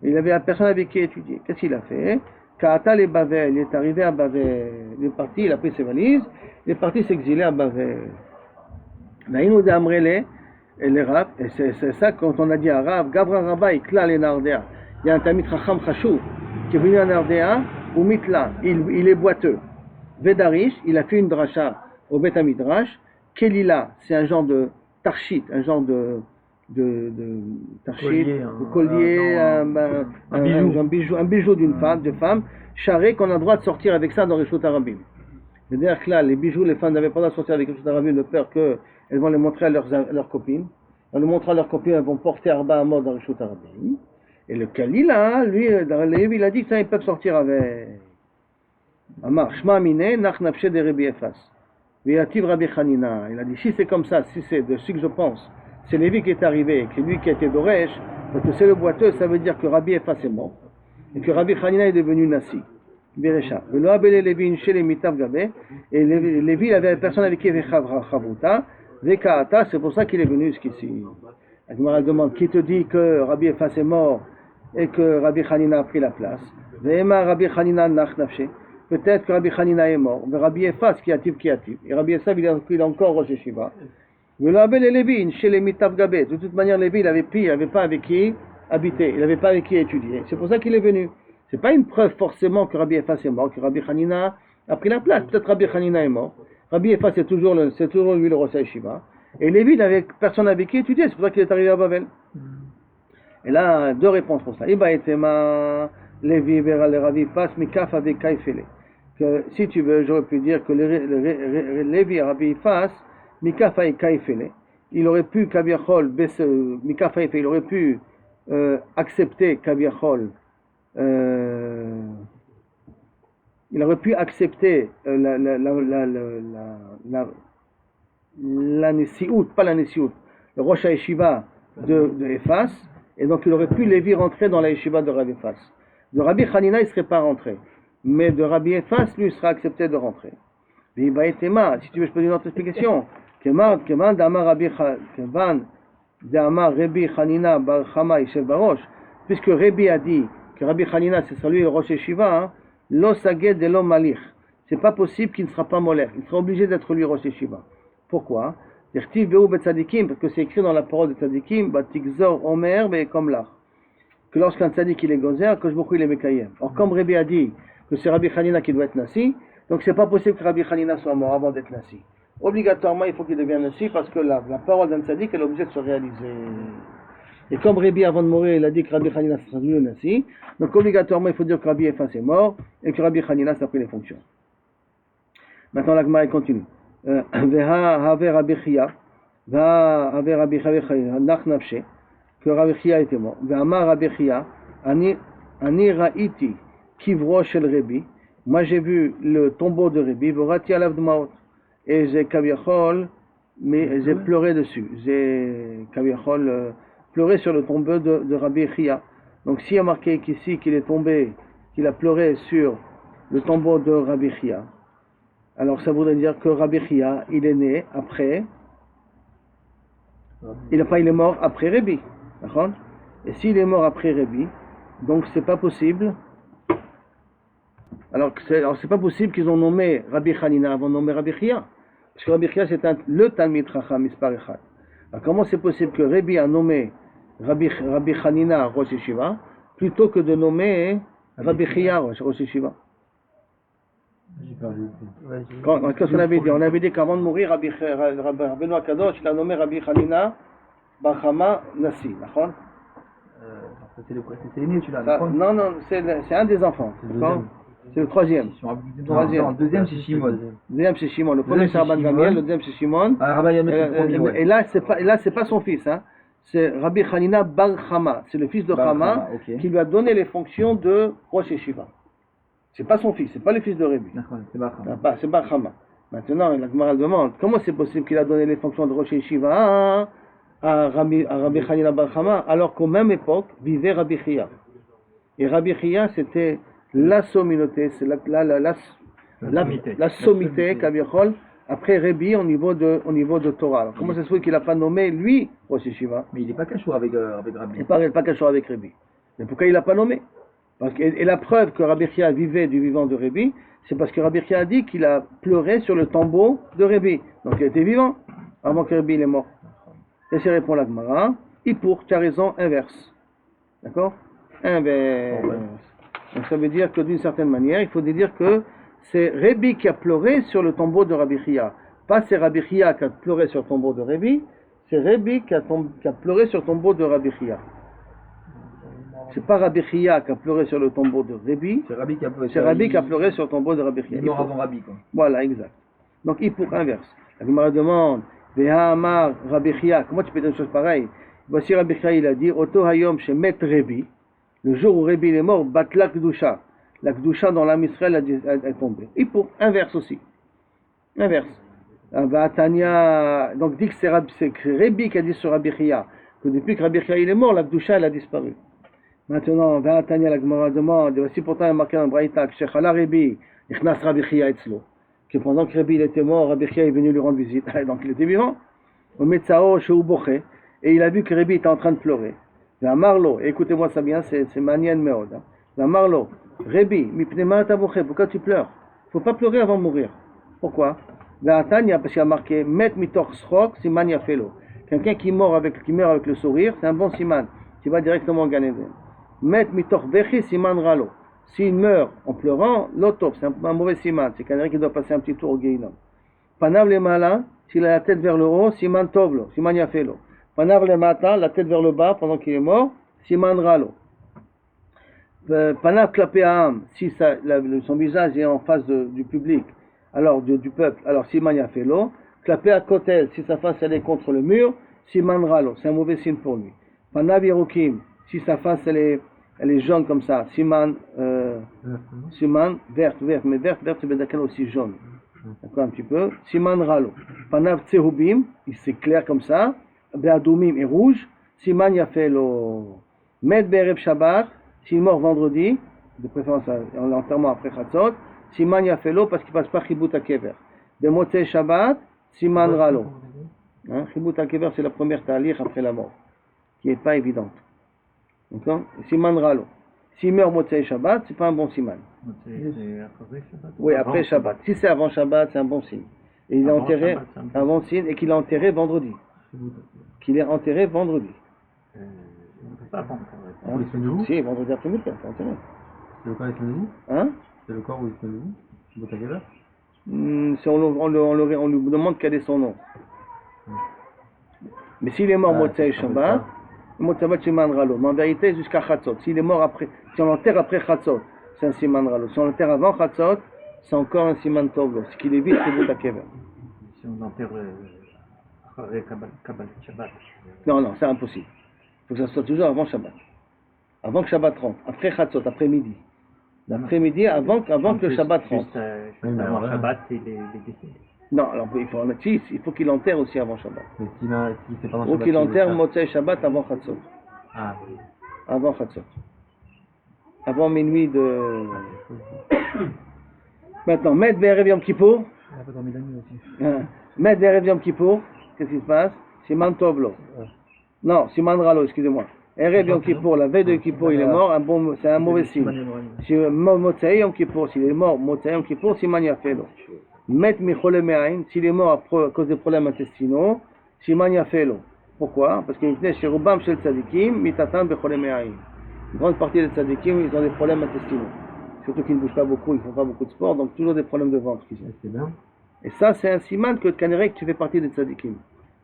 Il avait personne avec qui étudier. Qu'est-ce qu'il a fait? Ka'ata le Bavel, il est arrivé à Bavel, il est parti, il a pris ses valises, il est parti s'exiler à Bavel. Naïnou de Amrele, et les Rav, et c'est ça quand on a dit à Rav, Gavra Rabba, Ikla le Nardea. Il y a un Tamid Chacham Chashou qui est venu à Nardea, ou Mitla, il est boiteux. Vedarish, il a fait une dracha au Beth Midrash. Kelila, c'est un genre de tarchit, un genre de tarchit, collier, un bijou d'une femme, charré qu'on a le droit de sortir avec ça dans les Reshut Harabim. C'est-à-dire que là, les bijoux, les femmes n'avaient pas le droit de sortir avec les Reshut Harabim de peur qu'elles vont les montrer à leurs copines. En le montrant à leurs copines, elles vont porter Arba à mort dans les Reshut Harabim. Et le Kalila, lui, dans le Lévi, il a dit que ça, ils peuvent sortir avec. Amar, Shma Mine, Nach Nafshe de Rabbi Elfas. Viativ Rabbi Hanina. Il a dit, si c'est comme ça, si c'est de ce que je pense, c'est Lévi qui est arrivé, que lui qui a été Doresh, parce que c'est le boiteux, ça veut dire que Rabbi Elfas est mort, et que Rabbi Hanina est devenu Nassi. Beresha. Velo Abele Lévi Inche le Mitav Gabé, et Lévi, il avait personne avec qui il avait Chavruta, Vekaata, c'est pour ça qu'il est venu jusqu'ici. La Gemara demande, qui te dit que Rabbi Elfas est mort et que Rabbi Hanina a pris la place? Vema Rabbi Hanina nach nafshe. peut-être que Rabbi Hanina est mort, mais Rabbi Efas qui ative. Et Rabbi Efas, il est encore Rosh Yeshiva. Mais l'Abel et Lévi, chez les Mitav Gabé, de toute manière, Lévi, il n'avait pas avec qui habiter, il n'avait pas avec qui étudier. C'est pour ça qu'il est venu. C'est pas une preuve forcément que Rabbi Efas est mort, que Rabbi Hanina a pris la place. Peut-être Rabbi Hanina est mort. Rabbi Efas, c'est toujours lui le Rosh Yeshiva. Et Lévi, il n'avait personne avec qui étudier, c'est pour ça qu'il est arrivé à Babel. Et là, deux réponses pour ça. Iba etema Lévi vera le Rabbi Efas mikaf avec Kaifele. Que si tu veux, j'aurais pu dire que Lévi et Rabbi Efas mikaf avec Kaifele. Il aurait pu Kaviachol mikaf avec il aurait pu accepter Kaviachol. Il aurait pu accepter la Nesiout, pas la Nesiout, le Rosh Yeshiva de Efas, et donc il aurait pu Lévi rentrer dans la Yeshiva de Rabbi Efas. De Rabbi Hanina, il ne serait pas rentré, mais de Rabbi Efas, lui, il sera accepté de rentrer. Mais il va être si tu veux, je peux donner une autre explication. Kevan d'Amar Rabbi Hanina Bar Chama Yishev Barosh, puisque Rabbi a dit que Rabbi Hanina, c'est celui le Rosh Yeshiva, Lo Saged de Lo Malich. C'est pas possible qu'il ne sera pas molech. Il sera obligé d'être lui Rosh Yeshiva. Pourquoi? Parce que c'est écrit dans la parole de Tzadikim, Batikzor Omer Be'ekom Lach. Que lorsqu'un Tzadik il est gozer, que je me il est Mekayem. Or, comme Rabbi a dit que c'est Rabbi Hanina qui doit être Nasi, donc c'est pas possible que Rabbi Hanina soit mort avant d'être Nasi. Obligatoirement, il faut qu'il devienne Nasi parce que la parole d'un Tzadik elle est obligée de se réaliser. Et comme Rabbi, avant de mourir, il a dit que Rabbi Hanina sera devenu Nasi, donc obligatoirement, il faut dire que Rabbi Efas est mort et que Rabbi Hanina a pris les fonctions. Maintenant, la Gemara continue. Rabbi Chia, que Rabbi Chia était mort. Rabbi Chia, Ani Ra'iti Kivro Shel Rabbi. Moi, j'ai vu le tombeau de Rabbi, Vorati Alav Dmaot. Et j'ai Kaviachol, mais j'ai pleuré dessus. J'ai Kaviachol pleuré sur le tombeau de Rabbi Chia. Donc, s'il y a marqué qu'ici qu'il est tombé, qu'il a pleuré sur le tombeau de Rabbi Chia, alors ça voudrait dire que Rabbi Chia, il est né après, il est mort après Rabbi. D'accord? Et s'il est mort après Rabbi, donc c'est pas possible. Alors c'est pas possible qu'ils ont nommé Rabbi Hanina avant de nommer Rabbi Chia. Parce que Rabbi Chia c'est le Talmid Chacham Mispar Echad. Alors comment c'est possible que Rabbi a nommé Rabbi Hanina Rosh Yeshiva plutôt que de nommer Rabbi Chia Rosh Yeshiva? Qu'est-ce qu'on avait dit? On avait dit qu'avant de mourir, Rabbi Noah Kadosh, il a nommé Rabbi Hanina Bar Chama Nasi. C'est l'aîné, tu l'as. Non, c'est un des enfants. C'est le troisième. Le deuxième, c'est Shimon. Le premier, c'est Rabban Gamliel, le deuxième, c'est Shimon. Et là, c'est pas son fils. Hein. C'est Rabbi Hanina Bar Chama. C'est le fils de Chama qui lui a donné les fonctions de Rosh Yeshiva. C'est pas son fils, c'est pas le fils de Rabbi. C'est Bar Chama. Maintenant, la Gemara demande comment c'est possible qu'il a donné les fonctions de Rosh Yeshiva à Rabbi Hanina Bar Chama alors qu'aux même époque vivait Rabbi Chia. Et Rabbi Chia c'était la sommité, c'est la sommité Kaviachol après Rabbi au niveau de Torah. Alors, comment ça se fait qu'il n'a pas nommé lui Rosh Yeshiva? Mais il n'est pas caché avec Rabbi. Il n'est pas caché avec Rabbi. Mais pourquoi il l'a pas nommé? Et la preuve que Rabbi Chia vivait du vivant de Rabbi, c'est parce que Rabbi Chia a dit qu'il a pleuré sur le tombeau de Rabbi. Donc il était vivant avant que Rabbi il est mort. Et c'est répond la Gemara. Pour tu as raison, inverse. D'accord? Inverse. Donc ça veut dire que d'une certaine manière, il faut dire que c'est Rabbi qui a pleuré sur le tombeau de Rabbi Chia. Pas c'est Rabbi Chia qui a pleuré sur le tombeau de Rabbi, c'est Rabbi qui a pleuré sur le tombeau de Rabbi Chia. C'est pas Rabbi Chia qui a pleuré sur le tombeau de Rabbi, c'est Rabbi qui a pleuré sur le tombeau de Rabbi Chia. Il est mort avant Rabbi, quoi. Voilà, exact. Donc il pour inverse. La Gemara demande, Veha Amar Rabbi Chia, comment tu peux dire une chose pareille? Voici Rabbi Chia, il a dit, Oto Hayom Shemet Rabbi, le jour où Rabbi est mort, Batla Kdusha. La Kdusha dans l'âme Israël est tombée. Et pour inverse aussi. Inverse. Donc dit que c'est Rabbi qui a dit sur Rabbi Chia, que depuis que Rabbi Chia il est mort, la Kdusha elle a disparu. Maintenant, Vatania la Gemara demande, voici pourtant il y a marqué dans Braïta que Shechala Rabbi, Ichnas Rabbi Chia Etzlo, que pendant que Rabbi il était mort, Rabbi Chia est venu lui rendre visite, donc il était vivant. Au Metzao Sheu Boché, et il a vu que Rabbi était en train de pleurer. La Marlo, écoutez-moi ça bien, c'est Manien Meod. La Marlo, Rabbi, Mipnema Taboché, pourquoi tu pleures? ne faut pas pleurer avant de mourir. Pourquoi? Parce qu'il y a marqué Met mitoch srok siman yafelo. Quelqu'un qui meurt avec le sourire, c'est un bon siman. Tu vas directement au Gan Eden. Met mitoch bechi siman ralo. S'il meurt en pleurant, l'otop, c'est un mauvais siman. C'est quelqu'un qui doit passer un petit tour au Gehinnom. Panav le mala, s'il a la tête vers le haut, siman tovlo, siman yafelo. Panav le mata, la tête vers le bas pendant qu'il est mort, siman ralo. Panav klapé Aham, si son visage est en face du public, alors du peuple, alors siman yafelo. Klapé à kotel, si sa face elle est contre le mur, siman ralo, c'est un mauvais signe pour lui. Panav yerukim, si sa face elle est jaune comme ça, siman verte, mais verte c'est bedakal aussi jaune. D'accord, un petit peu. Siman ralo. Panav tsehubim, c'est clair comme ça. Be'adumim et rouge. Siman yafelo. Med be'erev Shabbat, s'il est mort vendredi, de préférence en l'enterrement après Chatzot. Siman yafelo, parce qu'il passe pas Chibut HaKever. Be'motzei Shabbat, siman ralo. Chibut HaKever, c'est la première talir après la mort, qui n'est pas évidente. D'accord? Siman ralo. S'il meurt Motzei Shabbat, c'est pas un bon siman. C'est après Shabbat? Oui, après Shabbat. Si c'est avant Shabbat, c'est un bon signe. Et il est enterré, un bon signe, et qu'il est enterré vendredi. Qu'il est enterré vendredi. On ne peut pas vendre. Si, vendredi après-midi, il est enterré. C'est le corps où il se met debout? Hein? C'est le corps où il se met debout? Chibut HaKever? On lui demande quel est son nom. Mais s'il est mort Motzei Shabbat, Motzei Shabbat siman ralo. Mais en vérité, jusqu'à Chatzot. S'il est mort après, si on l'enterre après Chatzot, c'est un siman ralo. Si on l'enterre avant Chatzot, c'est encore un siman tovlo. Ce qui évite Chibut HaKever. Si on enterre après Kabbalah Shabbat. Non, c'est impossible. Il faut que ça soit toujours avant Shabbat. Avant que Shabbat rentre. Après Chatzot, après-midi. L'après-midi, avant que le Shabbat rentre. Juste avant Shabbat, il est décédé. Non, alors il faut qu'il enterre aussi avant Shabbat. Mais si c'est pendant Ou Shabbat. qu'il enterre Motzei Shabbat avant Chatzot. Ah oui. Avant Chatzot. Avant minuit de. Maintenant, Med Be'erev Yom Kippour. Il a pas dormi la nuit aussi. Med Be'erev Yom Kippour. Qu'est-ce qui se passe? Siman Tovlo. Non, Siman Ralo, excusez-moi. Erev Yom Kippour, la veille de Kippour, il est mort, c'est un mauvais signe. Si Motzei Yom Kippour, s'il est mort, Motzei Yom Kippour, Siman Yafelo. Met Michole Me'ain, s'il est mort à cause des problèmes intestinaux, Siman Yafelo. Pourquoi? Parce qu'il venait chez Rubam, chez le Tzadikim, Mitatan Bechole Me'ain. Une grande partie des Tzadikim, ils ont des problèmes intestinaux. Surtout qu'ils ne bougent pas beaucoup, ils ne font pas beaucoup de sport, donc toujours des problèmes de ventre. C'est bien. Et ça, c'est un siman que Kanerek, tu fais partie des Tzadikim.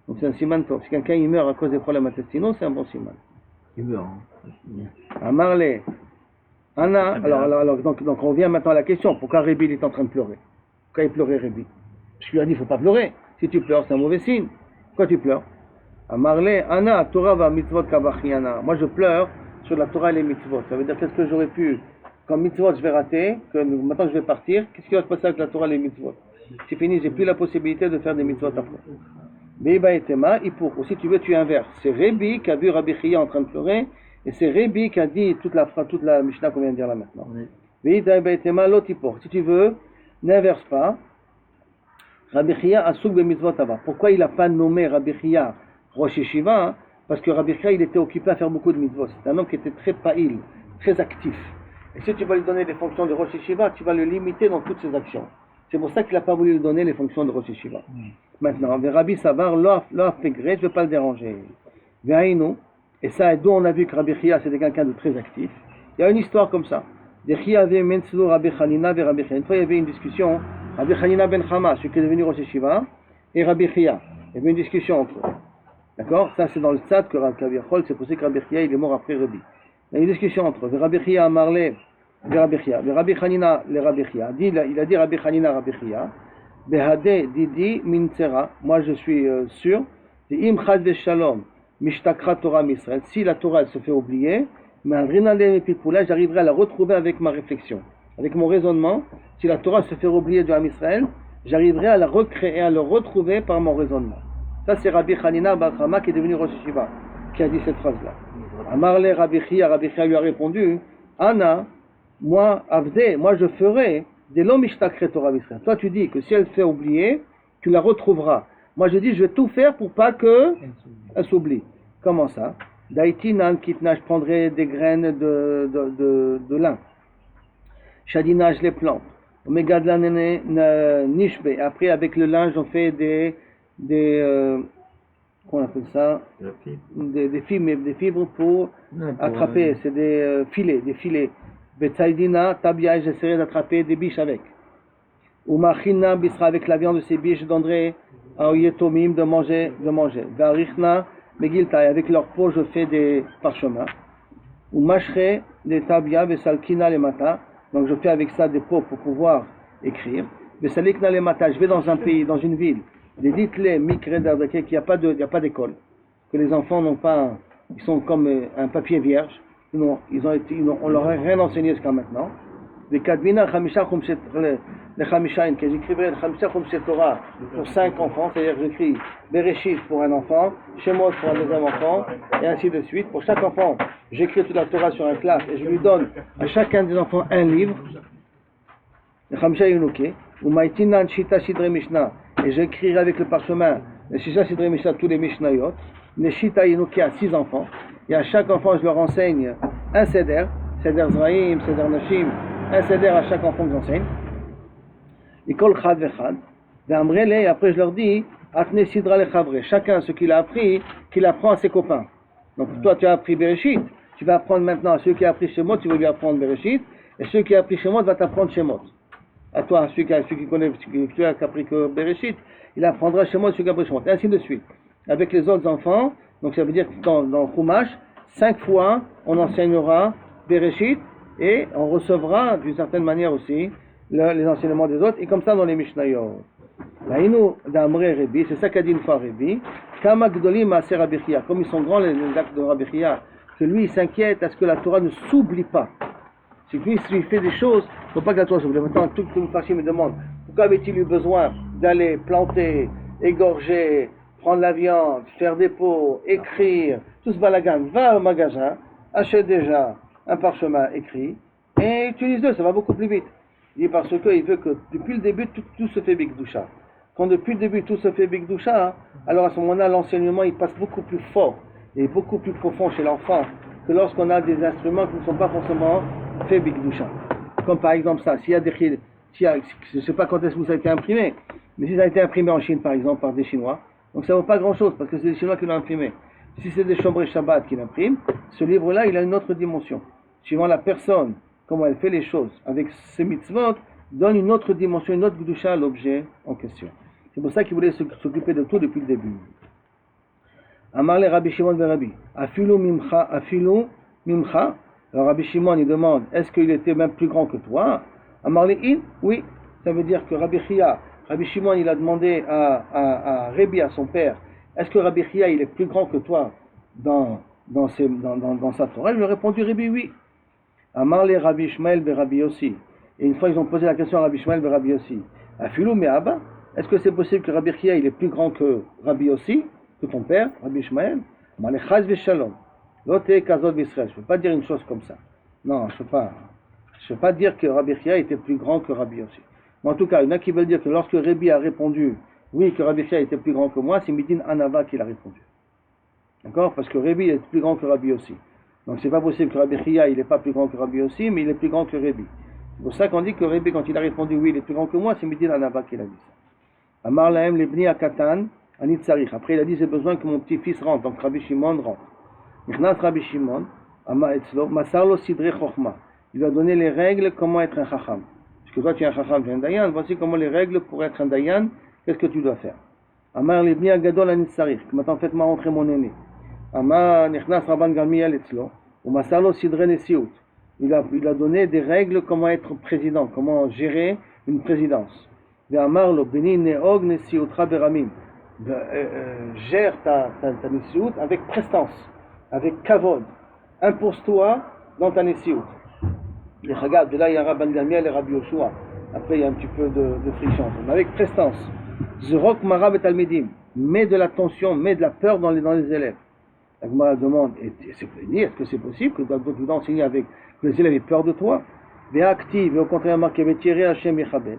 Donc c'est un siman top. Si quelqu'un il meurt à cause des problèmes intestinaux, c'est un bon siman. Il meurt. Amarle. Anna, alors donc on revient maintenant à la question. Pourquoi Rébi est en train de pleurer? Pourquoi il pleurait Rébi? Parce qu'il lui a dit il ne faut pas pleurer. Si tu pleures, c'est un mauvais signe. Pourquoi tu pleures? Amarle, Anna, Torah va mitzvot kabachiana. Moi je pleure sur la Torah et les mitzvot. Ça veut dire qu'est-ce que j'aurais pu, comme mitzvot je vais rater, que maintenant je vais partir, qu'est-ce qui va se passer avec la Torah et les mitzvot? C'est fini, j'ai plus la possibilité de faire des mitzvot après. Beiba et Tema, ou si tu veux, tu inverses. C'est Rébi qui a vu Rabbi Chia en train de pleurer, et c'est Rébi qui a dit toute la Mishnah qu'on vient de dire là maintenant. Beiba et Tema, l'otipor. Si tu veux, n'inverse pas. Rabbi Chia a souk be mitzvot ava. Pourquoi il n'a pas nommé Rabbi Chia Rosh Yeshiva? Parce que Rabbi Chia, il était occupé à faire beaucoup de mitzvot. C'est un homme qui était très païl, très actif. Et si tu vas lui donner les fonctions de Rosh Yeshiva, tu vas le limiter dans toutes ses actions. C'est pour ça qu'il n'a pas voulu lui donner les fonctions de Rosh Yeshiva. Maintenant, Rabbi Savar, l'off fégré, je ne veux pas le déranger. Et ça, d'où on a vu que Rabbi Chia, c'était quelqu'un de très actif. Il y a une histoire comme ça. Une fois, il y avait une discussion, Rabbi Chanina ben Chama, celui qui est devenu Rosh Yeshiva, et Rabbi Chia. Il y avait une discussion entre eux. D'accord? Ça, c'est dans le tzad que Rabbi Chol, c'est pour ça que Rabbi Chia, il est mort après Rabbi. Il y a une discussion entre eux. Rabbi Chia a marlé, Rabbi Chia. Rabbi Chanina, le Rabbi Chia. Il a dit Rabbi Chanina, Rabbi Chia. Behade Didi Mintsera, moi je suis sûr, Im Chad Veshalom, Mishtakra Torah Misraël, si la Torah elle se fait oublier, mais j'arriverai à la retrouver avec ma réflexion, avec mon raisonnement. Si la Torah se fait oublier de Am Israël, j'arriverai à la recréer, à le retrouver par mon raisonnement. Ça c'est Rabbi Chanina Bar Chama qui est devenu Rosh Yeshiva, qui a dit cette phrase-là. Amarle Rabbi Chia lui a répondu, Anna, moi Avde, moi je ferai. Des l'homme ishtakre Torah Israël. Toi tu dis que si elle se fait oublier, tu la retrouveras. Moi je dis je vais tout faire pour pas que elle s'oublie. Comment ça? Daiti nan kitna, je prendrai des graines de lin. Shadina, je les plante. Omegadla nishbe. Après, avec le linge, on fait qu'on appelle ça? Des fibres pour attraper. C'est des filets. Betsaïdina, tabia, j'essaierai d'attraper des biches avec. Ou machina bisra, avec la viande de ces biches, je donnerai à Oyetomim de manger. Varichna, megilta, avec leur peau, je fais des parchemins. Ou machre, des tabia, vesalkina les mata, donc je fais avec ça des peaux pour pouvoir écrire. Vesalikna les mata, je vais dans un pays, dans une ville, les dites-les, mikreda, qu'il n'y a pas d'école, que les enfants n'ont pas, ils sont comme un papier vierge, on leur a rien enseigné jusqu'à maintenant. Des kadmina khamisha khumshet les khamishain que j'écrivais le khamisha khumshet Torah pour 5 enfants, c'est-à-dire que j'écris Bereshit pour un enfant, Shemot pour un deuxième enfant, et ainsi de suite. Pour chaque enfant, j'écris toute la Torah sur un classe et je lui donne à chacun des enfants un livre, le khamisha yunuke, ou maitina shita sidre mishnah, et j'écrirai avec le parchemin le shita sidre mishnah tous les mishnayot, le shita yunuke à 6 enfants, et à chaque enfant je leur enseigne un seder Zraïm, seder Nashim, un seder à chaque enfant que j'enseigne. L'école chad vechad. Et après je leur dis, atne sidra lechavre. Chacun ce qu'il a appris, qu'il apprend à ses copains. Donc toi tu as appris Bereshit, tu vas apprendre maintenant à celui qui a appris Shemot, tu vas lui apprendre Bereshit, et celui qui a appris Shemot va t'apprendre Shemot. À toi, celui qui connaît, celui qui a appris que Bereshit, il apprendra Shemot, celui qui a appris Shemot, et ainsi de suite. Avec les autres enfants, donc ça veut dire que dans Chumash, 5 fois on enseignera Bereshit, et on recevra d'une certaine manière aussi les enseignements des autres, et comme ça dans les Mishnayot. Laïnou d'Amre Rebi, c'est ça qu'a dit une fois Rebi, Kama Gdolim Maaser Rabbi Chia, comme ils sont grands les actes de Rabbi Chia, que lui il s'inquiète à ce que la Torah ne s'oublie pas. C'est que lui, s'il fait des choses, il ne faut pas que la Torah s'oublie. Maintenant, tout le Farshi me demande, pourquoi avait-il eu besoin d'aller planter, égorger, prendre la viande, faire des pots, écrire, tout ce balagan? Va au magasin, achète déjà un parchemin écrit et utilise-le, ça va beaucoup plus vite. Il dit parce qu'il veut que depuis le début tout se fait Bigdusha. Quand depuis le début tout se fait Bigdusha, alors à ce moment-là l'enseignement il passe beaucoup plus fort et beaucoup plus profond chez l'enfant que lorsqu'on a des instruments qui ne sont pas forcément faits Bigdusha. Comme par exemple ça, je ne sais pas quand est-ce que ça a été imprimé, mais si ça a été imprimé en Chine par exemple par des Chinois, donc ça ne vaut pas grand-chose parce que c'est les Chinois qui l'ont imprimé. Si c'est des Shomrei Shabbat qui l'impriment, ce livre-là il a une autre dimension. Suivant la personne, comment elle fait les choses avec ses mitzvot, donne une autre dimension, une autre gdusha à l'objet en question. C'est pour ça qu'il voulait s'occuper de tout depuis le début. Amar le Rabbi Shimon ben Rabbi, afilu mimcha. Alors Rabbi Shimon il demande, est-ce qu'il était même plus grand que toi? Amar le in, oui. Ça veut dire que Rabbi Shimon il a demandé à Rebi, à son père, est-ce que Rabbi Chia il est plus grand que toi dans sa Torah? Il lui a répondu Rebi, oui. Amar le Rabbi Ishmael be Rabbi Yossi. Et une fois ils ont posé la question à Rabbi Ishmael be Rabbi Yossi. Afilu me Abba, est-ce que c'est possible que Rabbi Chia il est plus grand que Rabbi Yossi, que ton père, Rabbi Ishmael? Amar le Chaz v'Shalom. Lote kazod v'Israël. Je ne peux pas dire une chose comme ça. Non, je ne peux pas dire que Rabbi Chia était plus grand que Rabbi Yossi. Mais en tout cas, il y en a qui veulent dire que lorsque Rebi a répondu oui, que Rabbi Chia était plus grand que moi, c'est Midin Anava qui l'a répondu. D'accord? Parce que Rebi est plus grand que Rabbi Yossi. Donc c'est pas possible que Rabbi Chia il n'est pas plus grand que Rabbi Yossi, mais il est plus grand que Rebi. C'est pour ça qu'on dit que Rebi, quand il a répondu oui, il est plus grand que moi, c'est Midin Anava qui l'a dit ça. Amar lahem lebni akatan anitzarich. Après il a dit j'ai besoin que mon petit-fils rentre, donc Rabbi Shimon rentre. Nichnas Rabbi Shimon, ama etzlo, masarlo sidre chokhma. Il lui a donné les règles comment être un chacham. Parce que toi tu es un chacham, tu es un dayan, voici comment les règles pour être un dayan, qu'est-ce que tu dois faire. Amar lebni agadol anitzarich. Maintenant faites-moi rentrer mon aîné. Amar nichnas Rabban Gamliel etzlo, ou masarlo sidre nesiut. Il a donné des règles comment être président, comment gérer une présidence. Amar lo beni neog nesiutra beramim. Gère ta nesiut avec prestance, avec kavod. Impose-toi dans ta nesiut. Regarde, de là il y a Rabban Gamliel et Rabbi Yoshua. Après il y a un petit peu de friction, mais avec prestance. Zrok mara betalmedim. Mets de la tension, mets de la peur dans les élèves. La Gemara demande, est-ce que c'est possible que tu dois enseigner avec que les élèves aient peur de toi? Véactive, et au contraire, marqué, Vétiré Hachem Yechabet.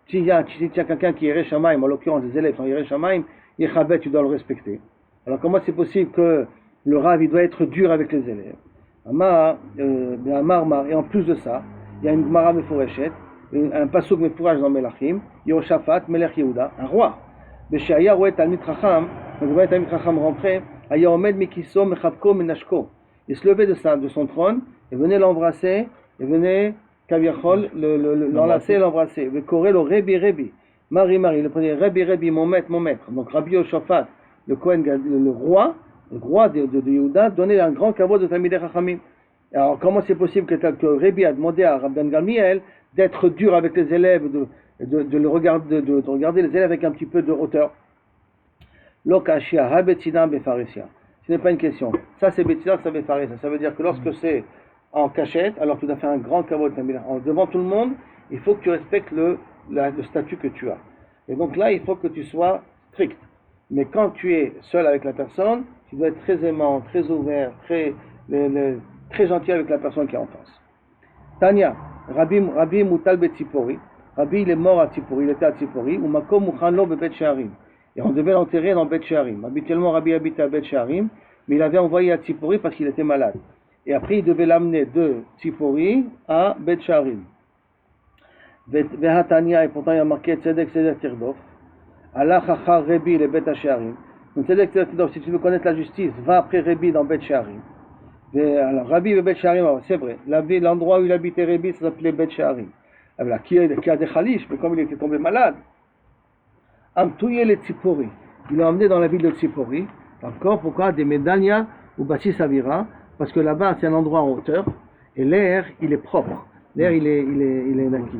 Si il y a quelqu'un qui est Yereshamaim, en l'occurrence des élèves sont Yereshamaim, Yechabet, tu dois le respecter. Alors comment c'est possible que le Rav, il doit être dur avec les élèves? Et en plus de ça, il y a une Gemara Meforeshet, un pasuk mefourage dans Melachim, Yehoshaphat, Melech Yehuda, un roi. Beshaya Roet Talmid Chacham, quand le Talmid Chacham rentrait, Aya Omed Mikiso Mechavko Menashko. Il se levait de son trône et venait l'embrasser, et venait Kaviachol l'enlacer et l'embrasser. Vekoré le Rebi Rebi. Marie, il prenait Rebi Rebi, mon maître, mon maître. Donc Rabbi Yehoshaphat, le Kohen, le roi de Yehuda, donnait un grand kavod de Talmidei Chachamim. Alors comment c'est possible que Rebi a demandé à Rabban Gamliel d'être dur avec les élèves, de regarder les élèves avec un petit peu de hauteur? Lokashia, Habetzina, Befaresia. Ce n'est pas une question. Ça c'est Betzina, ça Befaresia. Ça veut dire que lorsque c'est en cachette, alors tu dois faire un grand kavod devant tout le monde, il faut que tu respectes le statut que tu as. Et donc là, il faut que tu sois strict. Mais quand tu es seul avec la personne, tu dois être très aimant, très ouvert, très gentil avec la personne qui est en face. Tanya, Rabbi Mutal Betzipori. Rabbi, il est mort à Tzipori, il était à Tzipori, ou Makom Mukhanlo Bebet Shearim. Et on devait l'enterrer dans Bet Shearim. Habituellement, Rabbi habitait à Bet Shearim, mais il avait envoyé à Tzipori parce qu'il était malade. Et après, il devait l'amener de Tzipori à Bet Shearim. Vehatania, et pourtant il y a marqué Tzedek Tzedek Tirdof. Allah Chachar Rebi le Bet Shearim. Donc Tzedek Tzedek Tirdof, si tu veux connaître la justice, va après Rebi dans Bet Shearim. Alors Rabbi et Bet Shearim, c'est vrai, l'endroit où il habitait Rebi, ça s'appelait Bet Shearim. Alors, qui a des khalish, mais comme il était tombé malade, Amtouye le Tzipori. Il l'a emmené dans la ville de Tzipori. Encore, pourquoi? Des Medania ou Bassi Savira, parce que là-bas c'est un endroit en hauteur, et l'air il est propre. L'air il est naquis.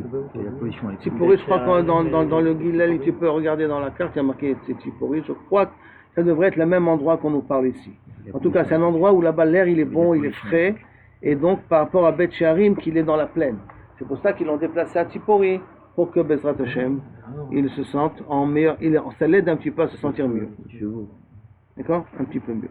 Tzipori, je crois que dans le Gilel, tu peux regarder dans la carte, il y a marqué Tzipori. Je crois que ça devrait être le même endroit qu'on nous parle ici. En tout cas, c'est un endroit où là-bas l'air il est bon, il est frais, et donc par rapport à Bet Shearim, qu'il est dans la plaine. C'est pour ça qu'ils l'ont déplacé à Tzipori, pour que Bezrat Hashem, il se sente en meilleur, ça l'aide un petit peu à se sentir mieux. D'accord? Un petit peu mieux.